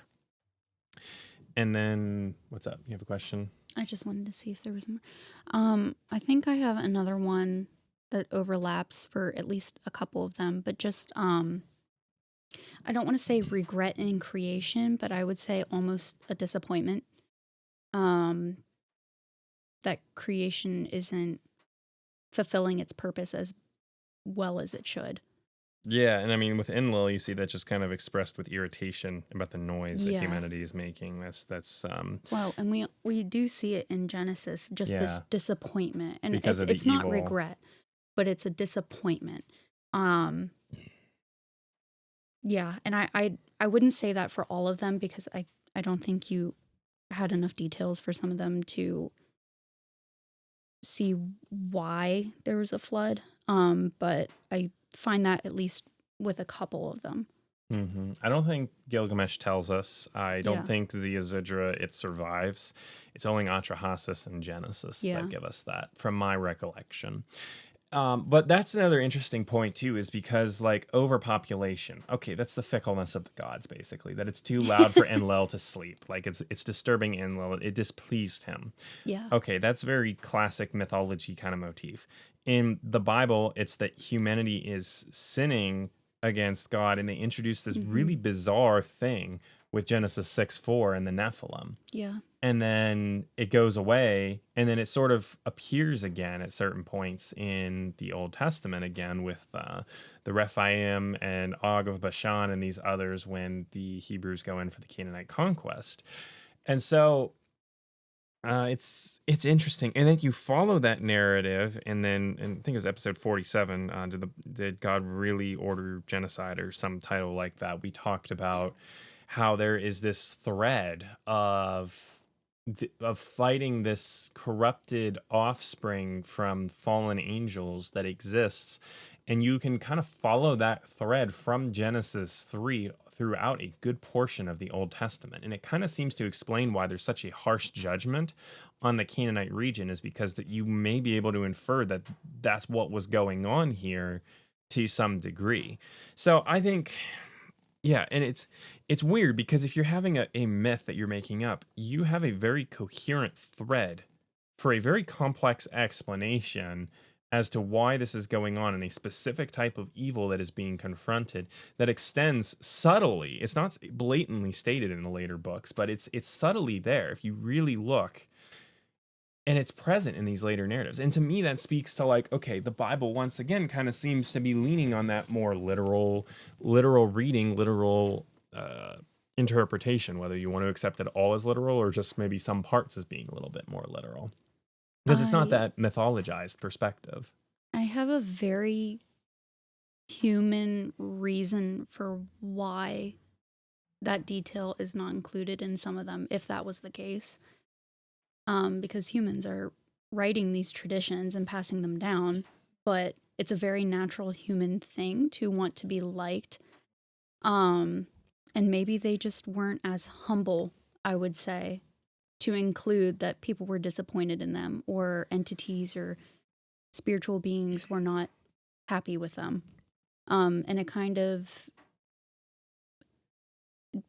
And then, what's up? You have a question? I just wanted to see if there was more. I think I have another one that overlaps for at least a couple of them, but just I don't want to say regret in creation, but I would say almost a disappointment that creation isn't fulfilling its purpose as well as it should. Yeah, and I mean with Enlil, you see that just kind of expressed with irritation about the noise that humanity is making. That's well, and we do see it in Genesis, just this disappointment, and because it's not regret, but it's a disappointment. Yeah, and I wouldn't say that for all of them because I don't think you had enough details for some of them to see why there was a flood. But I find that at least with a couple of them. Mm-hmm. I don't think Gilgamesh tells us. I don't think Ziazudra it survives. It's only Atrahasis and Genesis that give us that, from my recollection. But that's another interesting point too, is because like overpopulation. Okay, that's the fickleness of the gods, basically. That it's too loud for Enlil to sleep. Like it's disturbing Enlil. It displeased him. Yeah. Okay, that's very classic mythology kind of motif. In the Bible, it's that humanity is sinning against God, and they introduce this really bizarre thing with Genesis 6:4 and the Nephilim. Yeah. And then it goes away, and then it sort of appears again at certain points in the Old Testament again with the Rephaim and Og of Bashan and these others when the Hebrews go in for the Canaanite conquest. And so it's interesting. And then you follow that narrative, and then I think it was episode 47, did God really order genocide or some title like that? We talked about how there is this thread of fighting this corrupted offspring from fallen angels that exists, and you can kind of follow that thread from Genesis 3 throughout a good portion of the Old Testament. And it kind of seems to explain why there's such a harsh judgment on the Canaanite region, is because that you may be able to infer that that's what was going on here to some degree. So I think and it's weird because if you're having a myth that you're making up, you have a very coherent thread for a very complex explanation as to why this is going on and a specific type of evil that is being confronted that extends subtly. It's not blatantly stated in the later books, but it's subtly there if you really look. And it's present in these later narratives. And to me, that speaks to like, okay, the Bible once again kind of seems to be leaning on that more literal reading, literal interpretation, whether you want to accept it all as literal or just maybe some parts as being a little bit more literal. Because it's not that mythologized perspective. I have a very human reason for why that detail is not included in some of them, if that was the case. Because humans are writing these traditions and passing them down, but it's a very natural human thing to want to be liked. And maybe they just weren't as humble, I would say, to include that people were disappointed in them, or entities or spiritual beings were not happy with them. And it kind of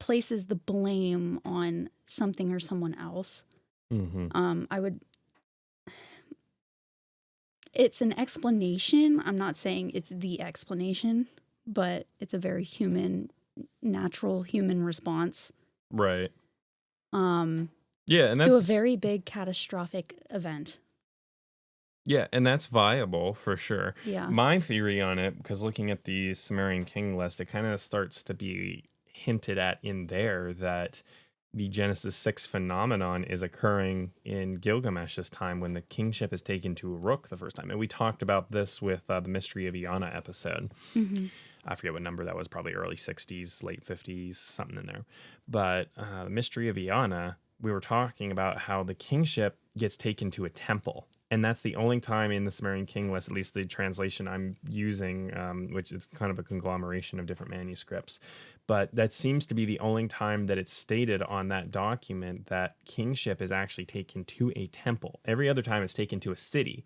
places the blame on something or someone else. It's an explanation. I'm not saying it's the explanation, but it's a very human natural human response. Right. Um, Yeah, and to a that's very big catastrophic event. yeah, and that's viable for sure. Yeah. My theory on it, because looking at the Sumerian king list, it kind of starts to be hinted at in there that the Genesis 6 phenomenon is occurring in Gilgamesh's time when the kingship is taken to Uruk the first time. And we talked about this with the Mystery of Iana episode. Mm-hmm. I forget what number that was, probably early 60s, late 50s, something in there. But the Mystery of Iana, we were talking about how the kingship gets taken to a temple. And that's the only time in the Sumerian king list, at least the translation I'm using, which is kind of a conglomeration of different manuscripts. But that seems to be the only time that it's stated on that document that kingship is actually taken to a temple. Every other time it's taken to a city.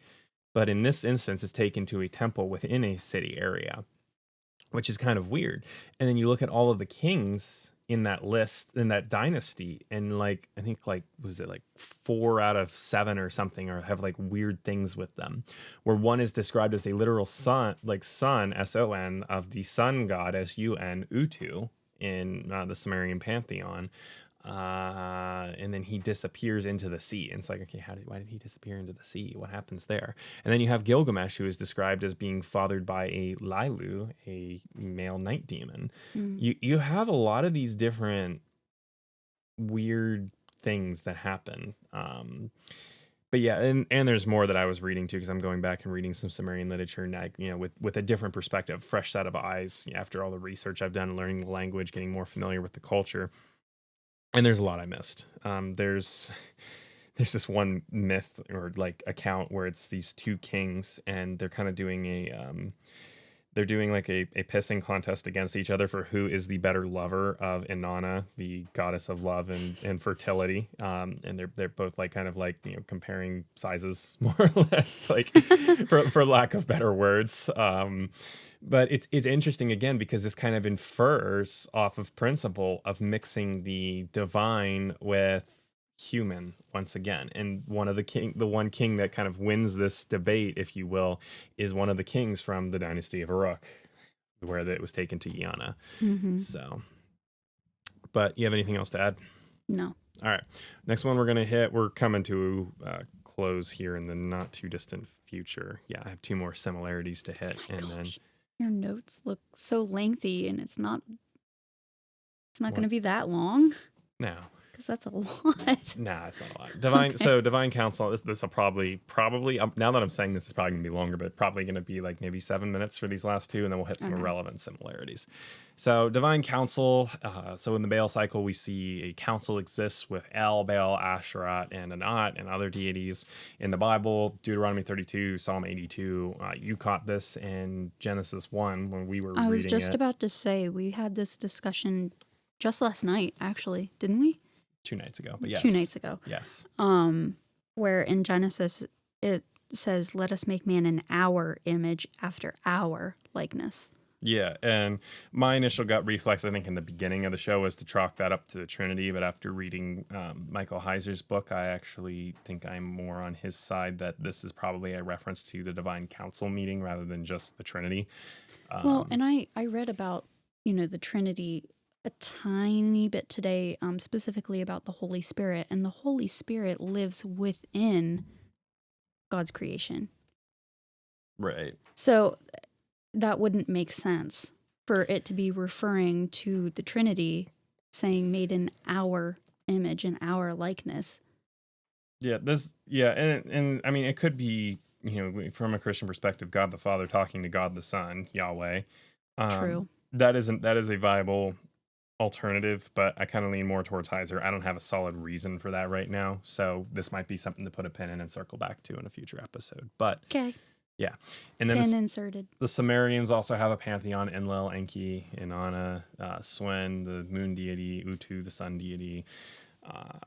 But in this instance, it's taken to a temple within a city area, which is kind of weird. And then you look at all of the kings in that list, in that dynasty, and like I think like was it like 4 out of 7 or something, or have like weird things with them, where one is described as a literal son, like son, S-O-N, of the sun god, S-U-N, Utu, in the Sumerian pantheon. And then he disappears into the sea. And it's like, okay, why did he disappear into the sea? What happens there? And then you have Gilgamesh, who is described as being fathered by a Lailu, a male night demon. You have a lot of these different weird things that happen. But yeah, and there's more that I was reading too, because I'm going back and reading some Sumerian literature now, with a different perspective, fresh set of eyes, after all the research I've done, learning the language, getting more familiar with the culture. And there's a lot I missed. There's this one myth or like account where it's these 2 kings, and they're kind of doing they're doing like a pissing contest against each other for who is the better lover of Inanna, the goddess of love and fertility. And they're both like kind of like comparing sizes, more or less, like for lack of better words. But it's interesting again because this kind of infers off of principle of mixing the divine with human once again. And the one king that kind of wins this debate, if you will, is one of the kings from the dynasty of Uruk, where it was taken to Iana. So, but you have anything else to add? No. All right. Next one we're going to hit, we're coming to close here in the not too distant future. Yeah, I have 2 more similarities to hit. Then your notes look so lengthy, and it's not going to be that long. No. Because that's a lot. Nah, it's not a lot. Divine. Okay. So Divine Counsel. This will probably. Now that I'm saying this is probably gonna be longer, but probably gonna be like maybe 7 minutes for these last 2, and then we'll hit some irrelevant similarities. So Divine Counsel. So in the Baal Cycle, we see a council exists with El, Baal, Asherah, and Anat, and other deities. In the Bible, Deuteronomy 32, Psalm 82. You caught this in Genesis 1 when we were reading it. I was just about to say we had this discussion just last night, actually, didn't we? 2 nights ago, but yes. 2 nights ago. Yes. Where in Genesis it says, "Let us make man in our image after our likeness." Yeah, and my initial gut reflex, I think, in the beginning of the show was to chalk that up to the Trinity, but after reading Michael Heiser's book, I actually think I'm more on his side that this is probably a reference to the Divine Council meeting rather than just the Trinity. Well, and I read about, the Trinity a tiny bit today, specifically about the Holy Spirit, and the Holy Spirit lives within God's creation. Right. So that wouldn't make sense for it to be referring to the Trinity, saying made in our image and our likeness. Yeah, and I mean, it could be, from a Christian perspective, God the Father talking to God the Son, Yahweh. True. That is a viable alternative, but I kind of lean more towards Heiser. I don't have a solid reason for that right now, so this might be something to put a pin in and circle back to in a future episode. But okay, yeah, and then pin inserted. The Sumerians also have a pantheon: Enlil, Enki, Inanna, Swen, the moon deity, Utu, the sun deity.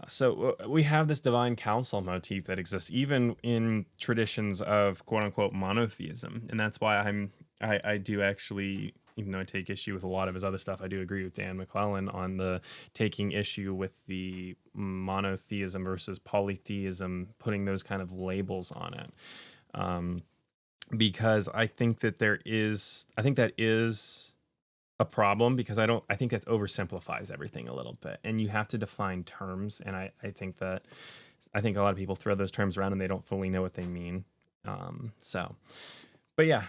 So we have this divine council motif that exists even in traditions of quote unquote monotheism, and that's why I do actually, even though I take issue with a lot of his other stuff, I do agree with Dan McClellan on the taking issue with the monotheism versus polytheism, putting those kind of labels on it. Because I think that that is a problem because I think that oversimplifies everything a little bit, and you have to define terms. And I think a lot of people throw those terms around and they don't fully know what they mean. But yeah,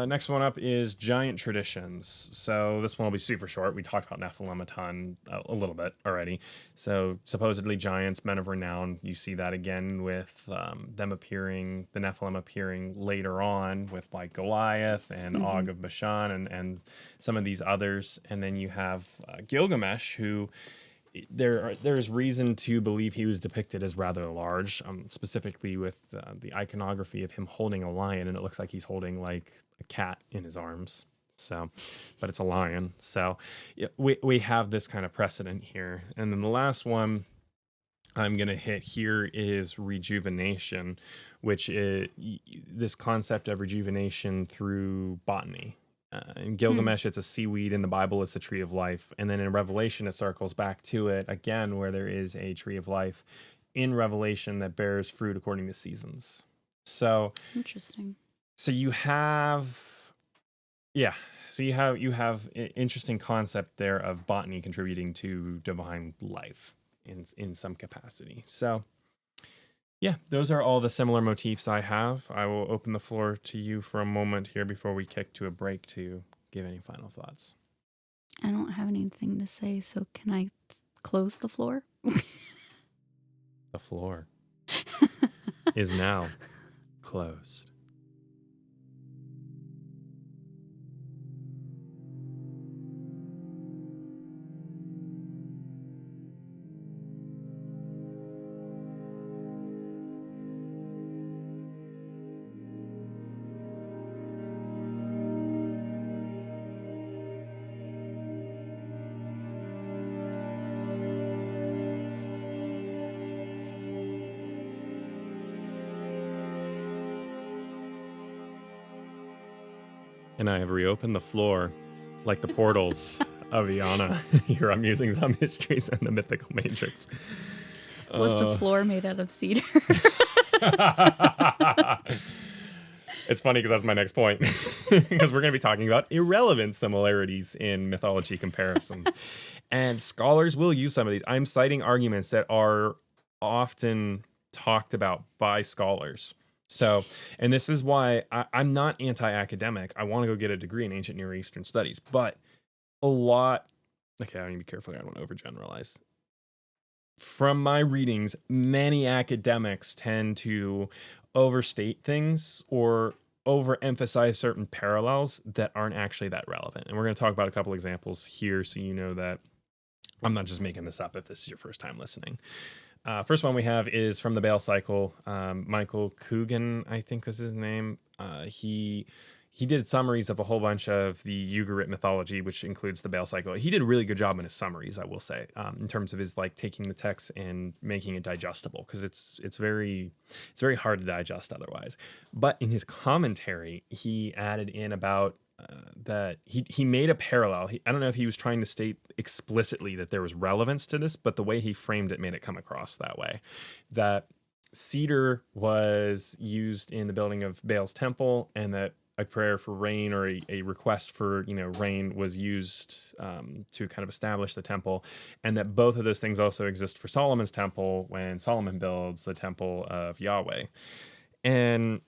next one up is giant traditions. So this one will be super short. We talked about Nephilim a ton, a little bit already. So supposedly giants, men of renown. You see that again with the Nephilim appearing later on with like Goliath and Og of Bashan and some of these others. And then you have Gilgamesh, who there's reason to believe he was depicted as rather large, specifically with the iconography of him holding a lion, and it looks like he's holding like a cat in his arms. So, but it's a lion. So yeah, we have this kind of precedent here. And then the last one I'm going to hit here is rejuvenation, which is this concept of rejuvenation through botany. In Gilgamesh, it's a seaweed. In the Bible, it's a tree of life. And then in Revelation, it circles back to it again, where there is a tree of life in Revelation that bears fruit according to seasons. So interesting. So you have an interesting concept there of botany contributing to divine life in some capacity. So yeah, those are all the similar motifs I have. I will open the floor to you for a moment here before we kick to a break to give any final thoughts. I don't have anything to say, so can I close the floor? The floor is now closed. And I have reopened the floor like the portals of Iana here on Musings on Mysteries and the Mythical Matrix. Was the floor made out of cedar? It's funny because that's my next point. Because we're going to be talking about irrelevant similarities in mythology comparisons. And scholars will use some of these. I'm citing arguments that are often talked about by scholars. So, and this is why I'm not anti-academic. I want to go get a degree in ancient Near Eastern studies, but I need to be careful here. I don't overgeneralize. From my readings, many academics tend to overstate things or overemphasize certain parallels that aren't actually that relevant. And we're going to talk about a couple examples here so you know that I'm not just making this up if this is your first time listening. First one we have is from the Baal Cycle. Michael Coogan, I think was his name. He did summaries of a whole bunch of the Ugarit mythology, which includes the Baal Cycle. He did a really good job in his summaries, I will say, in terms of his like taking the text and making it digestible, because it's very hard to digest otherwise. But in his commentary, he added in about that he made a parallel. I don't know if he was trying to state explicitly that there was relevance to this, but the way he framed it made it come across that way. That cedar was used in the building of Baal's temple, and that a prayer for rain or a request for rain was used to kind of establish the temple, and that both of those things also exist for Solomon's temple when Solomon builds the temple of Yahweh. And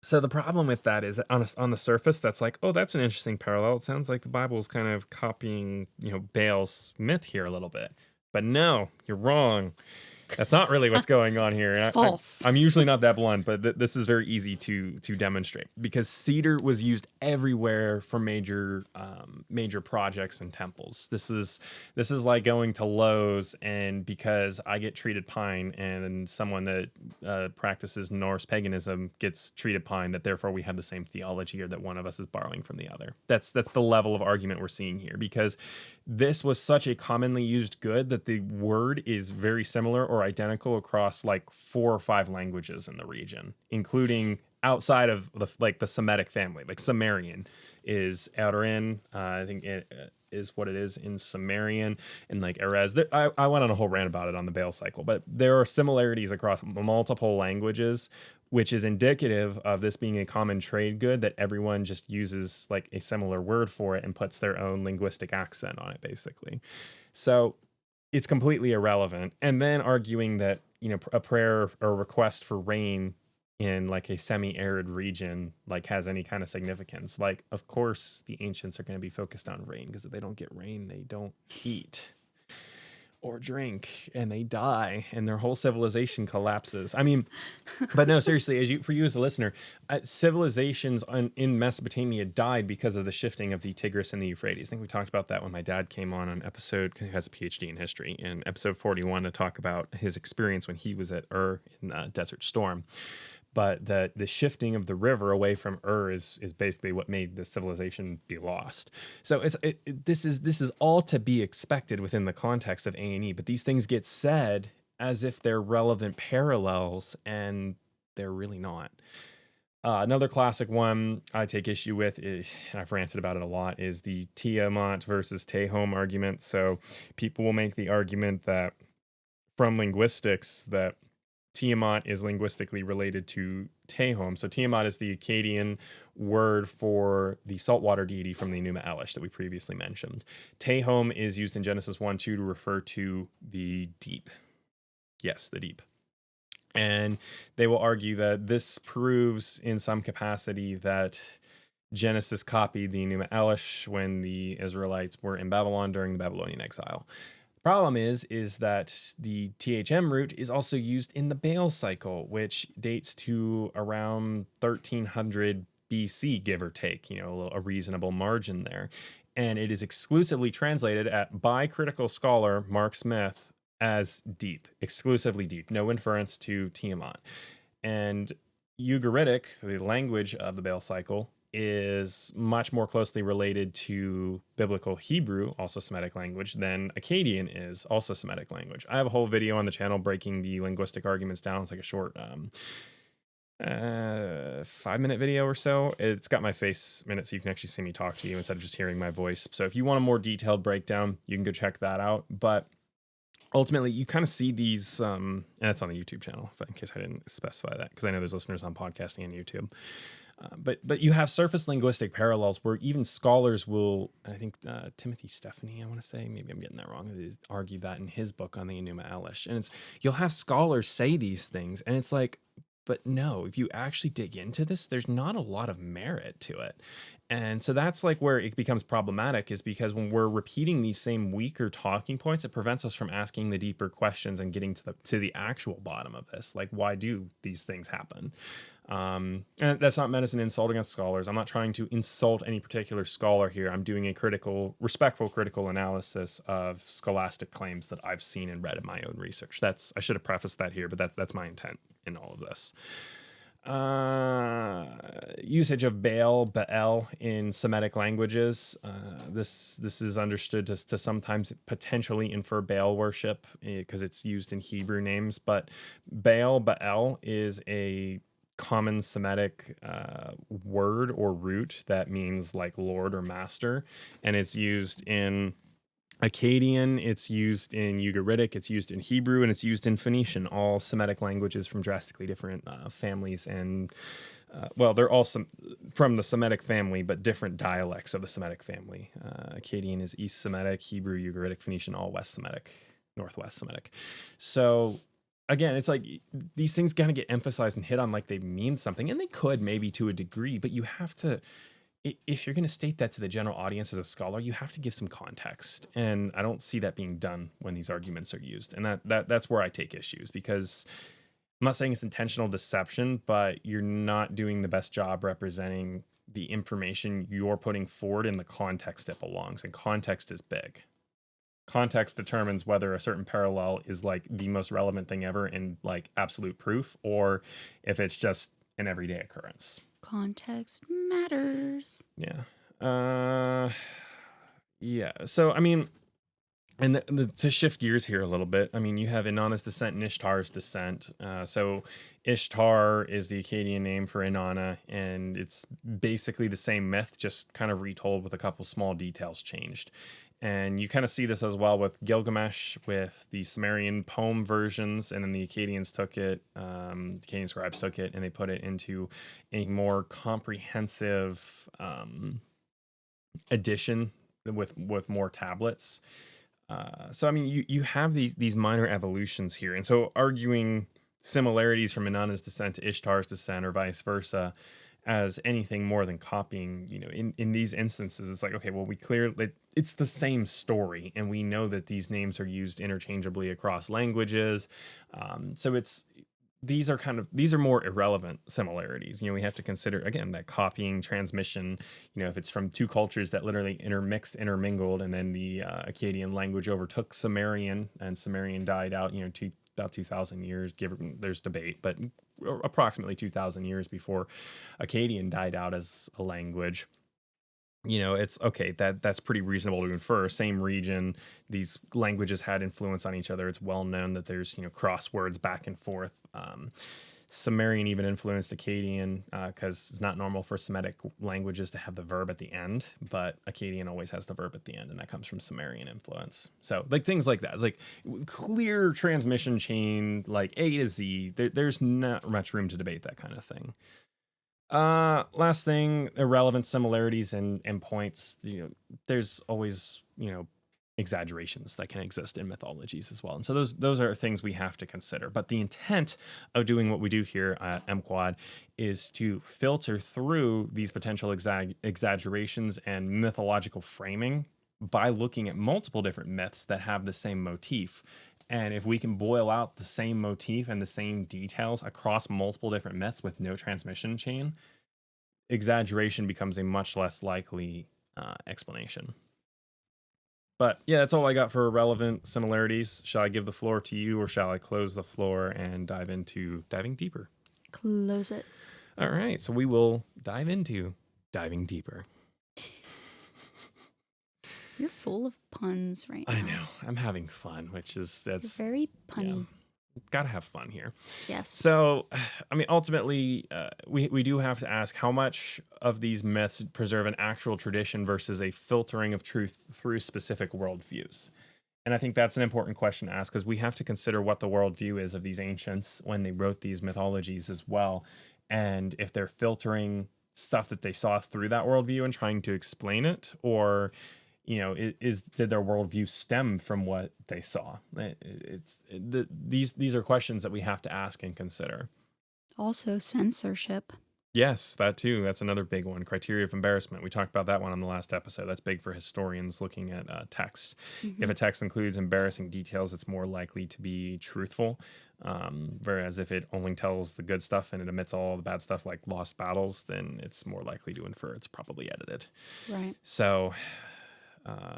so the problem with that is that on the surface, that's like, oh, that's an interesting parallel. It sounds like the Bible is kind of copying, Baal's myth here a little bit. But no, you're wrong. That's not really what's going on here. And False. I'm usually not that blunt, but this is very easy to demonstrate, because cedar was used everywhere for major projects and temples. This is like going to Lowe's, and because I get treated pine and someone that practices Norse paganism gets treated pine, that therefore we have the same theology, or that one of us is borrowing from the other. That's the level of argument we're seeing here, because this was such a commonly used good that the word is very similar or identical across like 4 or 5 languages in the region, including outside of the Semitic family. Like Sumerian is Outerin, I think it is what it is in Sumerian, and like Erez. I went on a whole rant about it on the Baal Cycle, but there are similarities across multiple languages which is indicative of this being a common trade good that everyone just uses like a similar word for it and puts their own linguistic accent on it, basically. So it's completely irrelevant. And then arguing that, a prayer or request for rain in like a semi-arid region like has any kind of significance. Like, of course, the ancients are going to be focused on rain, because if they don't get rain, they don't eat or drink, and they die, and their whole civilization collapses. I mean, but no, seriously, for you as a listener, civilizations in Mesopotamia died because of the shifting of the Tigris and the Euphrates. I think we talked about that when my dad came on episode, he has a PhD in history, in episode 41, to talk about his experience when he was at Ur in Desert Storm. But the shifting of the river away from Ur is basically what made the civilization be lost. So this is all to be expected within the context of A&E, but these things get said as if they're relevant parallels, and they're really not. Another classic one I take issue with, and I've ranted about it a lot, is the Tiamat versus Tehom argument. So people will make the argument that from linguistics that Tiamat is linguistically related to Tehom. So Tiamat is the Akkadian word for the saltwater deity from the Enuma Elish that we previously mentioned. Tehom is used in Genesis 1:2 to refer to the deep. Yes, the deep. And they will argue that this proves in some capacity that Genesis copied the Enuma Elish when the Israelites were in Babylon during the Babylonian exile. Problem is that the THM root is also used in the Baal Cycle, which dates to around 1300 BC, give or take, a reasonable margin there. And it is exclusively translated by critical scholar Mark Smith as deep, exclusively deep, no inference to Tiamat. And Ugaritic, the language of the Baal Cycle, is much more closely related to biblical Hebrew, also Semitic language, than Akkadian is, also Semitic language. I have a whole video on the channel breaking the linguistic arguments down. It's like a short 5-minute video or so. It's got my face in it, so you can actually see me talk to you instead of just hearing my voice. So if you want a more detailed breakdown, you can go check that out. But ultimately, you kind of see these, and it's on the YouTube channel, in case I didn't specify that, because I know there's listeners on podcasting and YouTube. But you have surface linguistic parallels where even scholars will, I think Timothy Stephanie, I want to say, maybe I'm getting that wrong, argued that in his book on the Enuma Elish. And you'll have scholars say these things, and it's like, but no, if you actually dig into this, there's not a lot of merit to it. And so that's like where it becomes problematic, is because when we're repeating these same weaker talking points, it prevents us from asking the deeper questions and getting to the actual bottom of this. Like, why do these things happen? And that's not meant as an insult against scholars. I'm not trying to insult any particular scholar here. I'm doing a respectful critical analysis of scholastic claims that I've seen and read in my own research. I should have prefaced that here, but that's my intent in all of this. Usage of Baal in Semitic languages. This is understood to sometimes potentially infer Baal worship, because it's used in Hebrew names. But Baal is a common Semitic word or root that means like Lord or Master, and it's used in Akkadian, it's used in Ugaritic, it's used in Hebrew, and it's used in Phoenician, all Semitic languages from drastically different families. And, they're all from the Semitic family, but different dialects of the Semitic family. Akkadian is East Semitic, Hebrew, Ugaritic, Phoenician, all West Semitic, Northwest Semitic. So again, it's like these things kind of get emphasized and hit on like they mean something, and they could maybe to a degree, but you have to, if you're going to state that to the general audience as a scholar, you have to give some context. And I don't see that being done when these arguments are used. And that's where I take issues, because I'm not saying it's intentional deception, but you're not doing the best job representing the information you're putting forward in the context it belongs. And context is big. Context determines whether a certain parallel is like the most relevant thing ever in like absolute proof, or if it's just an everyday occurrence. Context matters. Yeah. Yeah. So, I mean, And to shift gears here a little bit, I mean, you have Inanna's descent and Ishtar's descent. So Ishtar is the Akkadian name for Inanna, and it's basically the same myth, just kind of retold with a couple small details changed. And you kind of see this as well with Gilgamesh, with the Sumerian poem versions, and then the Akkadians took it, the Akkadian scribes took it, and they put it into a more comprehensive edition with more tablets. So I mean, you have these minor evolutions here, and so arguing similarities from Inanna's descent to Ishtar's descent, or vice versa, as anything more than copying, in these instances, it's like, okay, well, it's the same story, and we know that these names are used interchangeably across languages. So these are more irrelevant similarities. We have to consider, again, that copying, transmission, if it's from two cultures that literally intermingled, and then the Akkadian language overtook Sumerian, and Sumerian died out, about 2,000 years, there's debate, but approximately 2,000 years before Akkadian died out as a language. It's okay, that's pretty reasonable to infer. Same region, these languages had influence on each other. It's well known that there's crosswords back and forth. Sumerian even influenced Akkadian, because it's not normal for Semitic languages to have the verb at the end, but Akkadian always has the verb at the end, and that comes from Sumerian influence. So like things like that, it's like clear transmission chain, like A to Z. There's not much room to debate that kind of thing. Last thing, irrelevant similarities and points. There's always exaggerations that can exist in mythologies as well, and so those are things we have to consider. But the intent of doing what we do here at MQuad is to filter through these potential exaggerations and mythological framing by looking at multiple different myths that have the same motif. And if we can boil out the same motif and the same details across multiple different myths with no transmission chain, exaggeration becomes a much less likely explanation. But yeah, that's all I got for relevant similarities. Shall I give the floor to you, or shall I close the floor and dive into diving deeper? Close it. All right, so we will dive into diving deeper. You're full of puns right now. I know. I'm having fun, that's You're very punny. Yeah. Gotta have fun here. Yes. So, I mean, ultimately, we do have to ask how much of these myths preserve an actual tradition versus a filtering of truth through specific worldviews. And I think that's an important question to ask, because we have to consider what the worldview is of these ancients when they wrote these mythologies as well. And if they're filtering stuff that they saw through that worldview and trying to explain it, or did their worldview stem from what they saw? These are questions that we have to ask and consider. Also, censorship. Yes, that too. That's another big one. Criteria of embarrassment. We talked about that one on the last episode. That's big for historians looking at text. Mm-hmm. If a text includes embarrassing details, it's more likely to be truthful. Whereas if it only tells the good stuff and it omits all the bad stuff, like lost battles, then it's more likely to infer it's probably edited. Right. So...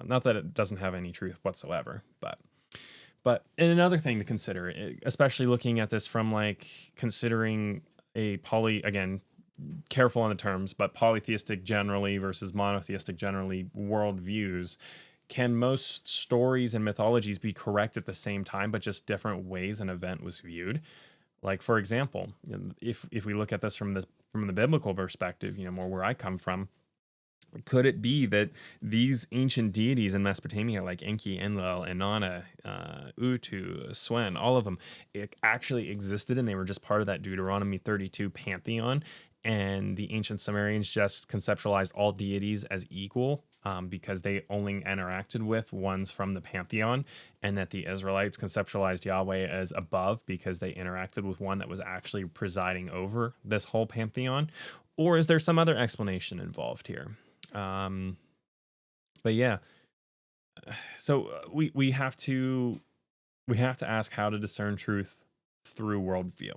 not that it doesn't have any truth whatsoever, but and another thing to consider, especially looking at this from like considering again, careful on the terms, but polytheistic generally versus monotheistic generally worldviews. Can most stories and mythologies be correct at the same time, but just different ways an event was viewed? Like, for example, if we look at this from the biblical perspective, more where I come from, could it be that these ancient deities in Mesopotamia, like Enki, Enlil, Inanna, Utu, Swen, all of them, it actually existed, and they were just part of that Deuteronomy 32 pantheon, and the ancient Sumerians just conceptualized all deities as equal because they only interacted with ones from the pantheon, and that the Israelites conceptualized Yahweh as above because they interacted with one that was actually presiding over this whole pantheon? Or is there some other explanation involved here? But yeah, so we have to ask how to discern truth through worldview.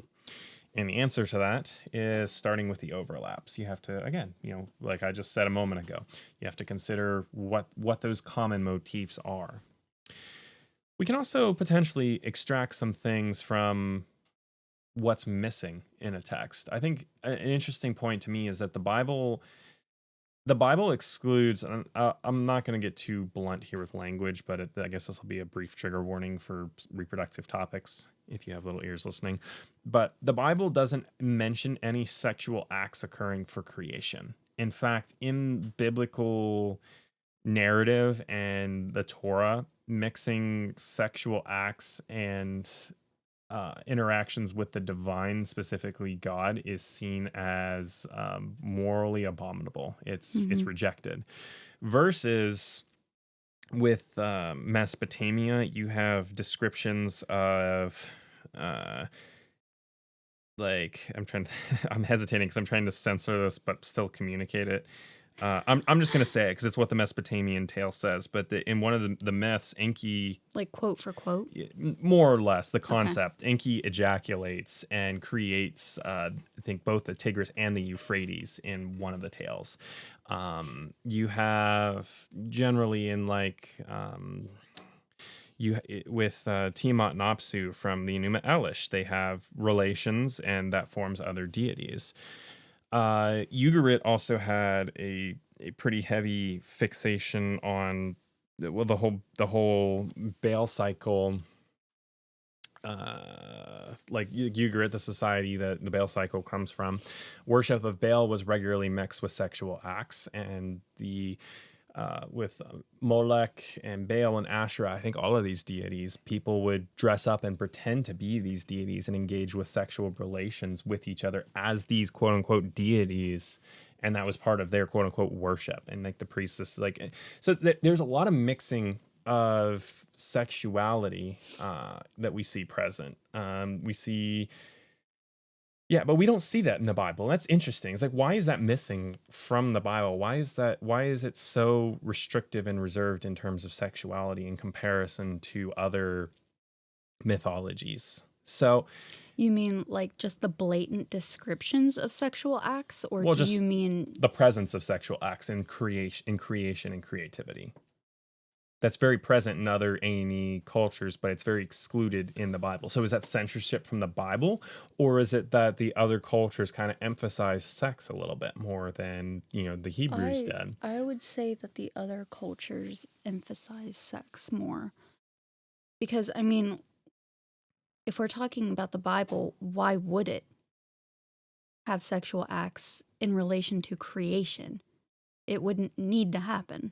And the answer to that is starting with the overlaps. You have to, again, like I just said a moment ago, you have to consider what those common motifs are. We can also potentially extract some things from what's missing in a text. I think an interesting point to me is that the Bible the Bible excludes, and I'm not going to get too blunt here with language, but I guess this will be a brief trigger warning for reproductive topics if you have little ears listening. But the Bible doesn't mention any sexual acts occurring for creation. In fact, in biblical narrative and the Torah, mixing sexual acts and interactions with the divine, specifically God, is seen as morally abominable. It's rejected. Versus with Mesopotamia, you have descriptions of like I'm hesitating because I'm trying to censor this but still communicate it. I'm just gonna say it because it's what the Mesopotamian tale says. But in one of the myths, Enki, like quote for quote, more or less the concept, Enki ejaculates and creates, I think, both the Tigris and the Euphrates in one of the tales. You have generally in like with Tiamat and Apsu from the Enuma Elish, they have relations and that forms other deities. Ugarit also had a pretty heavy fixation on the whole Baal Cycle. Like Ugarit, the society that the Baal Cycle comes from, worship of Baal was regularly mixed with sexual acts, and with Molech and Baal and Asherah, I think all of these deities, people would dress up and pretend to be these deities and engage with sexual relations with each other as these quote unquote deities. And that was part of their quote unquote worship. And like the priestess, there's a lot of mixing of sexuality that we see present. We see. Yeah, but we don't see that in the Bible. That's interesting. It's like, why is that missing from the Bible? Why is it so restrictive and reserved in terms of sexuality in comparison to other mythologies? So, you mean like just the blatant descriptions of sexual acts, or do you mean the presence of sexual acts in creation and creativity? That's very present in other A&E cultures, but it's very excluded in the Bible. So is that censorship from the Bible, or is it that the other cultures kind of emphasize sex a little bit more than, the Hebrews did? I would say that the other cultures emphasize sex more. Because, I mean, if we're talking about the Bible, why would it have sexual acts in relation to creation? It wouldn't need to happen.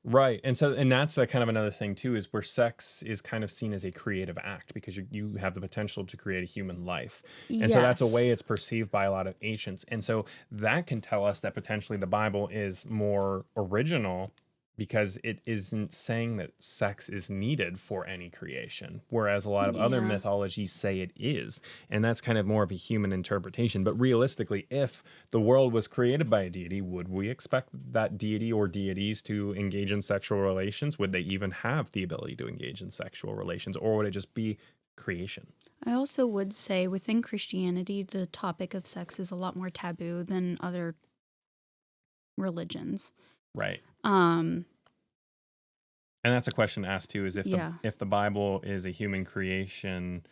Right. And that's kind of another thing too, is where sex is kind of seen as a creative act because you have the potential to create a human life. And so that's a way it's perceived by a lot of ancients. And so that can tell us that potentially the Bible is more original because it isn't saying that sex is needed for any creation, whereas a lot of other mythologies say it is. And that's kind of more of a human interpretation. But realistically, if the world was created by a deity, would we expect that deity or deities to engage in sexual relations? Would they even have the ability to engage in sexual relations, or would it just be creation? I also would say within Christianity, the topic of sex is a lot more taboo than other religions. Right. And that's a question asked too, is if the Bible is a human creation,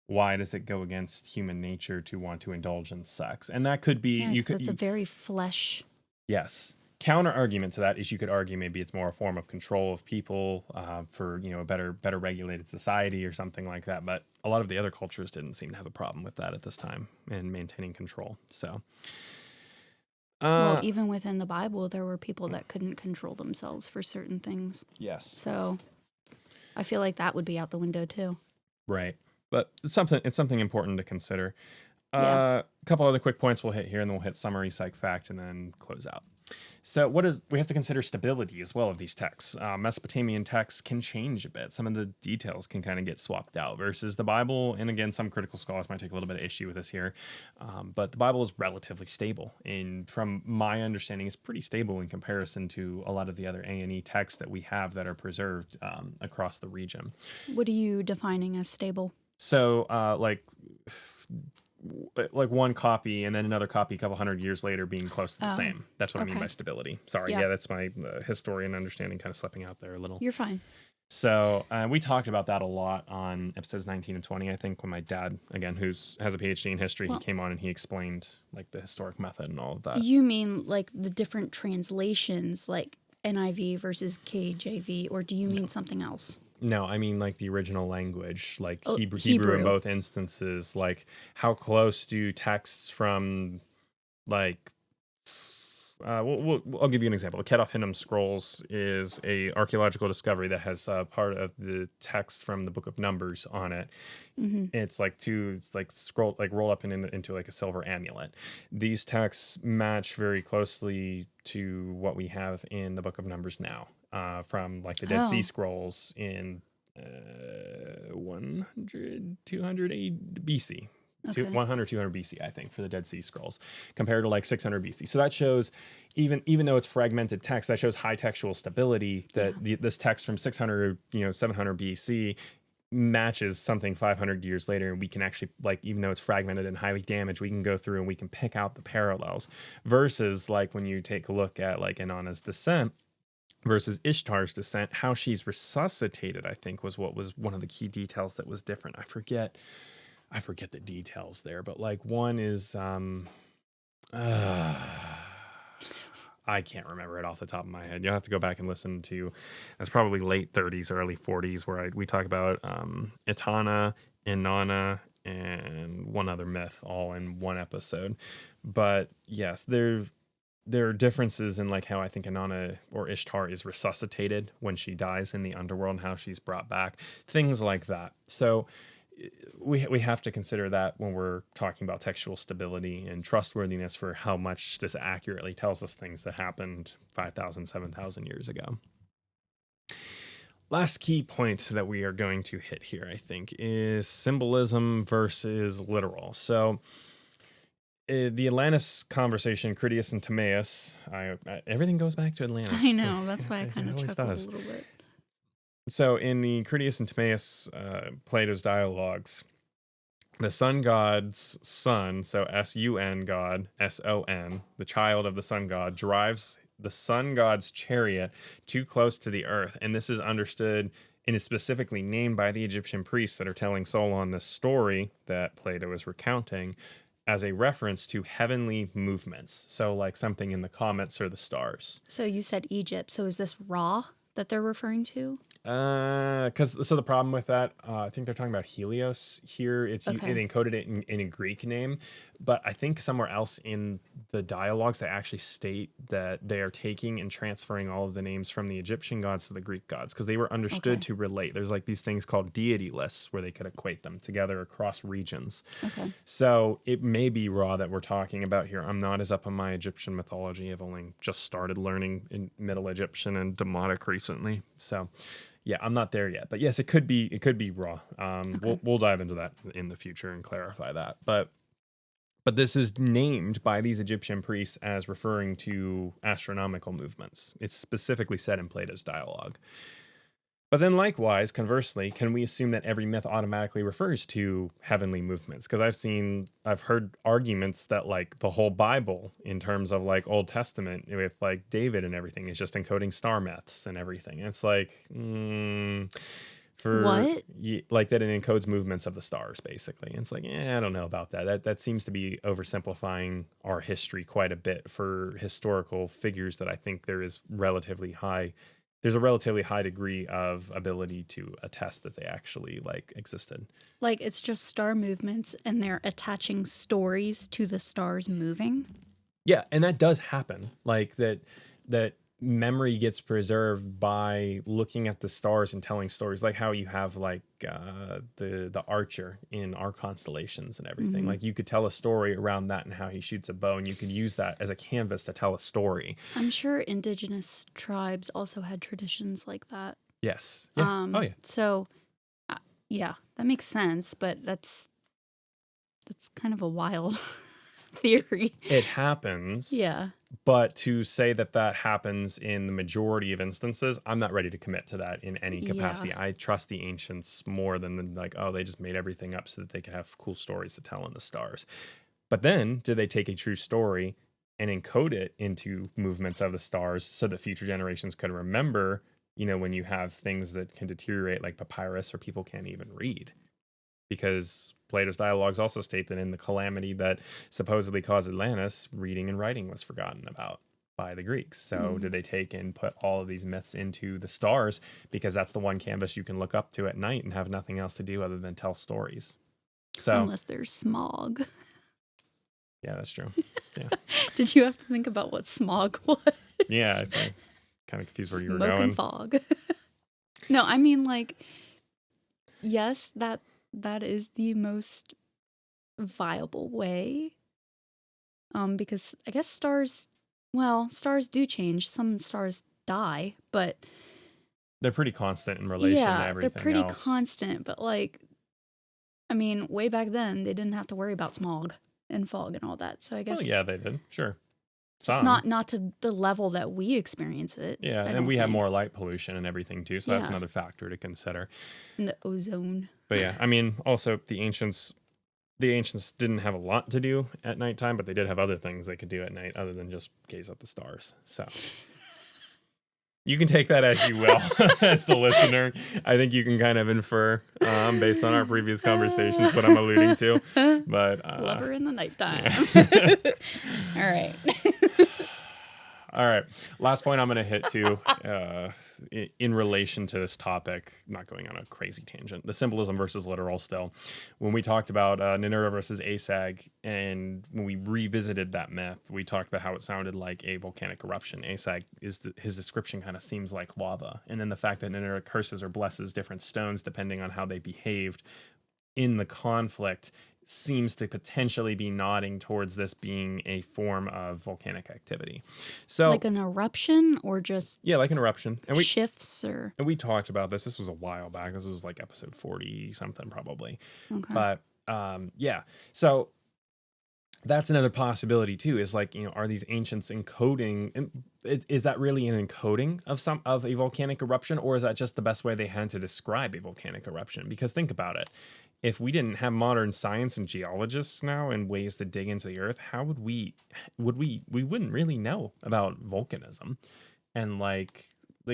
why does it go against human nature to want to indulge in sex? And that could be it's a very flesh. Yes. Counter argument to that is you could argue maybe it's more a form of control of people for a better regulated society or something like that. But a lot of the other cultures didn't seem to have a problem with that at this time and maintaining control. So. Well, even within the Bible, there were people that couldn't control themselves for certain things. Yes. So I feel like that would be out the window too. Right. But it's something important to consider. A couple other quick points we'll hit here, and then we'll hit summary, psych, fact, and then close out. So we have to consider stability as well of these texts. Mesopotamian texts can change a bit. Some of the details can kind of get swapped out versus the Bible. And again, some critical scholars might take a little bit of issue with this here. But the Bible is relatively stable. And from my understanding, it's pretty stable in comparison to a lot of the other A&E texts that we have that are preserved across the region. What are you defining as stable? So like one copy and then another copy a couple hundred years later being close to the same. That's what I mean by stability. Sorry. Yeah, that's my historian understanding kind of slipping out there a little. You're fine. So we talked about that a lot on episodes 19 and 20, I think, when my dad, again, has a PhD in history, he came on and he explained like the historic method and all of that. You mean like the different translations, like NIV versus KJV, or do you mean something else? No, I mean like the original language, like Oh, Hebrew in both instances. Like how close do texts from like I'll give you an example. The Ketoph Hinnom Scrolls is a archaeological discovery that has part of the text from the Book of Numbers on it. Mm-hmm. It's like rolled up into like a silver amulet. These texts match very closely to what we have in the Book of Numbers now, from like the Dead Sea Scrolls in 100, 200 BC. Okay. 100, 200 BC, I think, for the Dead Sea Scrolls, compared to like 600 BC. So that shows, even though it's fragmented text, that shows high textual stability. That this text from 600, 700 BC matches something 500 years later, and we can actually, like, even though it's fragmented and highly damaged, we can go through and we can pick out the parallels. Versus like when you take a look at like Inanna's descent versus Ishtar's descent, how she's resuscitated, I think, was one of the key details that was different. I forget the details there, but like one is I can't remember it off the top of my head. You'll have to go back and listen to, that's probably late 30s, early 40s, where we talk about Etana, Inanna, and one other myth all in one episode. But yes, there are differences in like how I think Inanna or Ishtar is resuscitated when she dies in the underworld and how she's brought back, things like that. So we have to consider that when we're talking about textual stability and trustworthiness for how much this accurately tells us things that happened 5,000, 7,000 years ago. Last key point that we are going to hit here, I think, is symbolism versus literal. So the Atlantis conversation, Critias and Timaeus, everything goes back to Atlantis. I know, that's why I kind of chuckled a little bit. So in the Critias and Timaeus, Plato's dialogues, the sun god's son, so S-U-N god, S-O-N, the child of the sun god, drives the sun god's chariot too close to the earth. And this is understood and is specifically named by the Egyptian priests that are telling Solon this story that Plato is recounting as a reference to heavenly movements. So like something in the comets or the stars. So you said Egypt. So is this Ra that they're referring to? So the problem with that, I think they're talking about Helios here. It encoded it in a Greek name, but I think somewhere else in the dialogues they actually state that they are taking and transferring all of the names from the Egyptian gods to the Greek gods because they were understood to relate. There's like these things called deity lists where they could equate them together across regions. Okay. So it may be Ra that we're talking about here. I'm not as up on my Egyptian mythology. I've only just started learning in Middle Egyptian and Demotic recently. So yeah, I'm not there yet, but yes, it could be Ra. We'll dive into that in the future and clarify that. But this is named by these Egyptian priests as referring to astronomical movements. It's specifically said in Plato's dialogue. But then likewise, conversely, can we assume that every myth automatically refers to heavenly movements? Because I've heard arguments that like the whole Bible in terms of like Old Testament with like David and everything is just encoding star myths and everything. And it's like, for what? Like that it encodes movements of the stars basically. And it's like, I don't know about that. That seems to be oversimplifying our history quite a bit for historical figures that I think there's a relatively high degree of ability to attest that they actually like existed. Like it's just star movements and they're attaching stories to the stars moving. Yeah, and that does happen. Like that memory gets preserved by looking at the stars and telling stories, like how you have like the archer in our constellations and everything. Mm-hmm. Like you could tell a story around that and how he shoots a bow, and you could use that as a canvas to tell a story. I'm sure indigenous tribes also had traditions like that. Yes. Yeah. So yeah, that makes sense, but that's kind of a wild theory. It happens. Yeah. But to say that happens in the majority of instances, I'm not ready to commit to that in any capacity. Yeah. I trust the ancients more than like, they just made everything up so that they could have cool stories to tell in the stars. But then did they take a true story and encode it into movements of the stars so that future generations could remember when you have things that can deteriorate like papyrus or people can't even read. Because Plato's dialogues also state that in the calamity that supposedly caused Atlantis, reading and writing was forgotten about by the Greeks. So did they take and put all of these myths into the stars because that's the one canvas you can look up to at night and have nothing else to do other than tell stories? So unless there's smog. Yeah, that's true. Yeah. Did you have to think about what smog was? Yeah, it's kind of confused where you were Smoke going. and fog. No, I mean, like, yes, that is the most viable way. Because I guess stars do change. Some stars die, but they're pretty constant in relation to everything they're pretty else. constant. But like, I mean, way back then, they didn't have to worry about smog and fog and all that. So I guess, well, yeah, they did. Sure. It's not to the level that we experience it. Yeah, and we have more light pollution and everything too, so that's Yeah. another factor to consider. And the ozone. But yeah, I mean, also the ancients didn't have a lot to do at nighttime, but they did have other things they could do at night other than just gaze at the stars. So you can take that as you will, as the listener. I think you can kind of infer based on our previous conversations what I'm alluding to. But lover in the nighttime. Yeah. All right. All right. Last point I'm going to hit too, in relation to this topic, not going on a crazy tangent, the symbolism versus literal still. When we talked about Ninurta versus Asag, and when we revisited that myth, we talked about how it sounded like a volcanic eruption. Asag, his description kind of seems like lava. And then the fact that Ninurta curses or blesses different stones depending on how they behaved in the conflict seems to potentially be nodding towards this being a form of volcanic activity. So like an eruption or just like an eruption. And shifts or and we talked about this. This was a while back. This was like episode 40 something probably. Okay. But yeah. So that's another possibility too, is like, are these ancients encoding, and is that really an encoding of a volcanic eruption, or is that just the best way they had to describe a volcanic eruption? Because think about it. If we didn't have modern science and geologists now and ways to dig into the earth, how would we wouldn't really know about volcanism, and like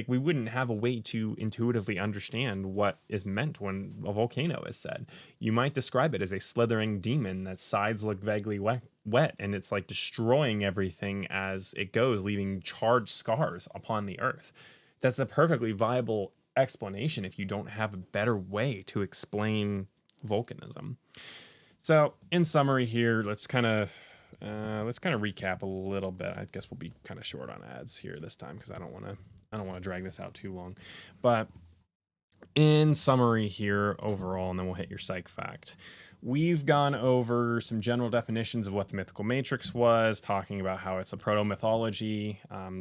we wouldn't have a way to intuitively understand what is meant when a volcano is said. You might describe it as a slithering demon that sides look vaguely wet, and it's like destroying everything as it goes, leaving charred scars upon the earth. That's a perfectly viable explanation if you don't have a better way to explain volcanism. So in summary here, let's kind of recap a little bit. I guess we'll be kind of short on ads here this time because I don't want to drag this out too long. But in summary here overall, and then we'll hit your psych fact. We've gone over some general definitions of what the Mythical Matrix was, talking about how it's a protomythology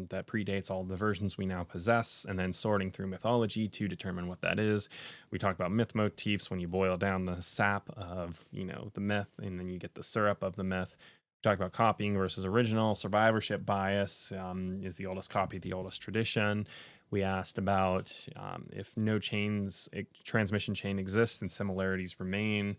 that predates all the versions we now possess, and then sorting through mythology to determine what that is. We talked about myth motifs when you boil down the sap of, the myth, and then you get the syrup of the myth. We talked about copying versus original, survivorship bias, is the oldest copy the oldest tradition. We asked about if no transmission chain exists and similarities remain,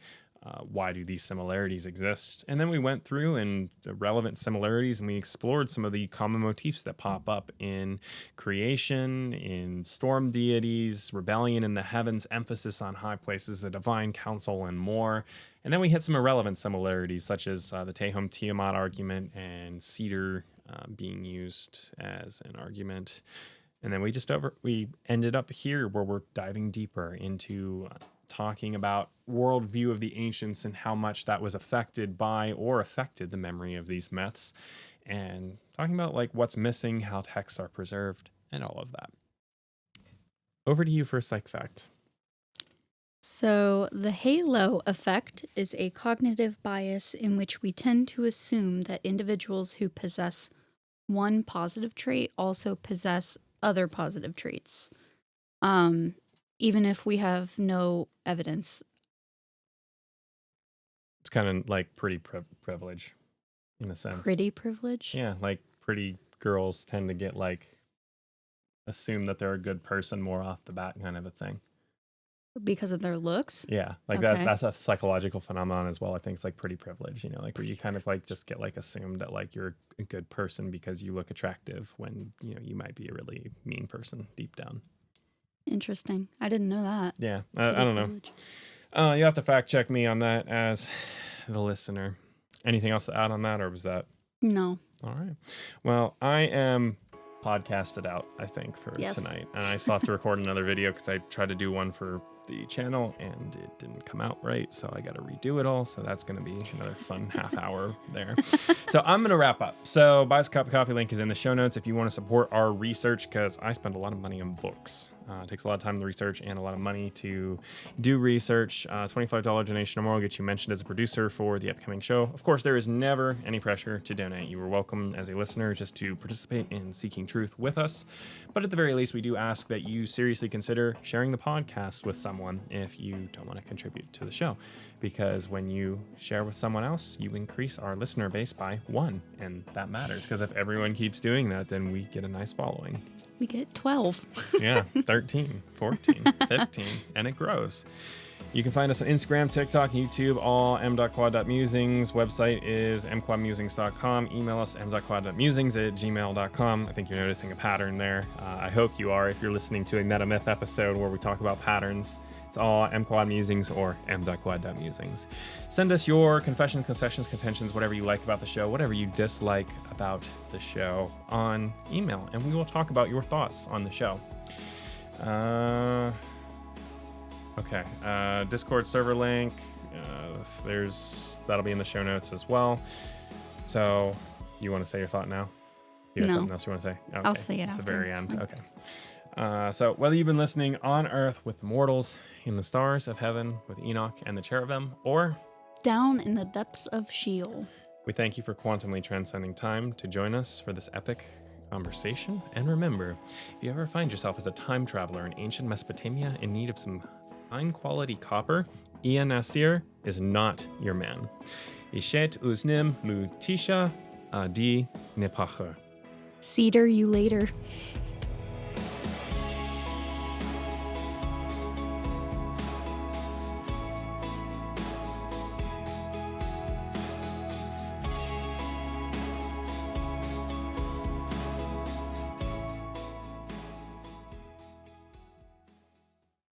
why do these similarities exist? And then we went through and the relevant similarities, and we explored some of the common motifs that pop up in creation, in storm deities, rebellion in the heavens, emphasis on high places, the divine council, and more. And then we hit some irrelevant similarities, such as the Tehom Tiamat argument and cedar being used as an argument. And then we ended up here where we're diving deeper into talking about worldview of the ancients and how much that was affected by or affected the memory of these myths, and talking about like what's missing, how texts are preserved, and all of that. Over to you for a psych fact. So the halo effect is a cognitive bias in which we tend to assume that individuals who possess one positive trait also possess other positive traits, even if we have no evidence. It's kind of like pretty privilege in a sense. Pretty privilege? Yeah, like pretty girls tend to get like assume that they're a good person more off the bat kind of a thing. Because of their looks? Yeah, like that's a psychological phenomenon as well. I think it's like pretty privilege, like where you kind of like just get like assumed that like you're a good person because you look attractive when, you might be a really mean person deep down. Interesting. I didn't know that. Yeah, I don't know. You have to fact check me on that as the listener. Anything else to add on that, or was that? No. All right. Well, I am podcasted out, I think, for tonight. And I still have to record another video because I tried to do one for the channel and it didn't come out right. So I got to redo it all. So that's going to be another fun half hour there. So I'm going to wrap up. So buy us a cup of coffee. Link is in the show notes if you want to support our research, because I spend a lot of money on books. It takes a lot of time to research and a lot of money to do research. $25 donation or more will get you mentioned as a producer for the upcoming show. Of course, there is never any pressure to donate. You are welcome as a listener just to participate in seeking truth with us. But at the very least, we do ask that you seriously consider sharing the podcast with someone if you don't want to contribute to the show. Because when you share with someone else, you increase our listener base by 1. And that matters, because if everyone keeps doing that, then we get a nice following. We get 12. Yeah, 13, 14, 15, and it grows. You can find us on Instagram, TikTok, YouTube, all m.quad.musings. Website is mquadmusings.com. Email us m.quad.musings@gmail.com. I think you're noticing a pattern there. I hope you are if you're listening to a Meta Myth episode where we talk about patterns. It's all mquadmusings or m.quad.musings. Send us your confessions, concessions, contentions, whatever you like about the show, whatever you dislike about the show on email, and we will talk about your thoughts on the show. Okay, Discord server link, that'll be in the show notes as well. So, you want to say your thought now? You got something else you want to say? Okay. I'll say it at after. the very end. Okay. So, whether you've been listening on Earth with the mortals, in the stars of heaven with Enoch and the cherubim, or down in the depths of Sheol, we thank you for quantumly transcending time to join us for this epic conversation. And remember, if you ever find yourself as a time traveler in ancient Mesopotamia in need of some fine quality copper, Ian Nasir is not your man. Ishet uznim mutisha adi nepacher. Cedar you later.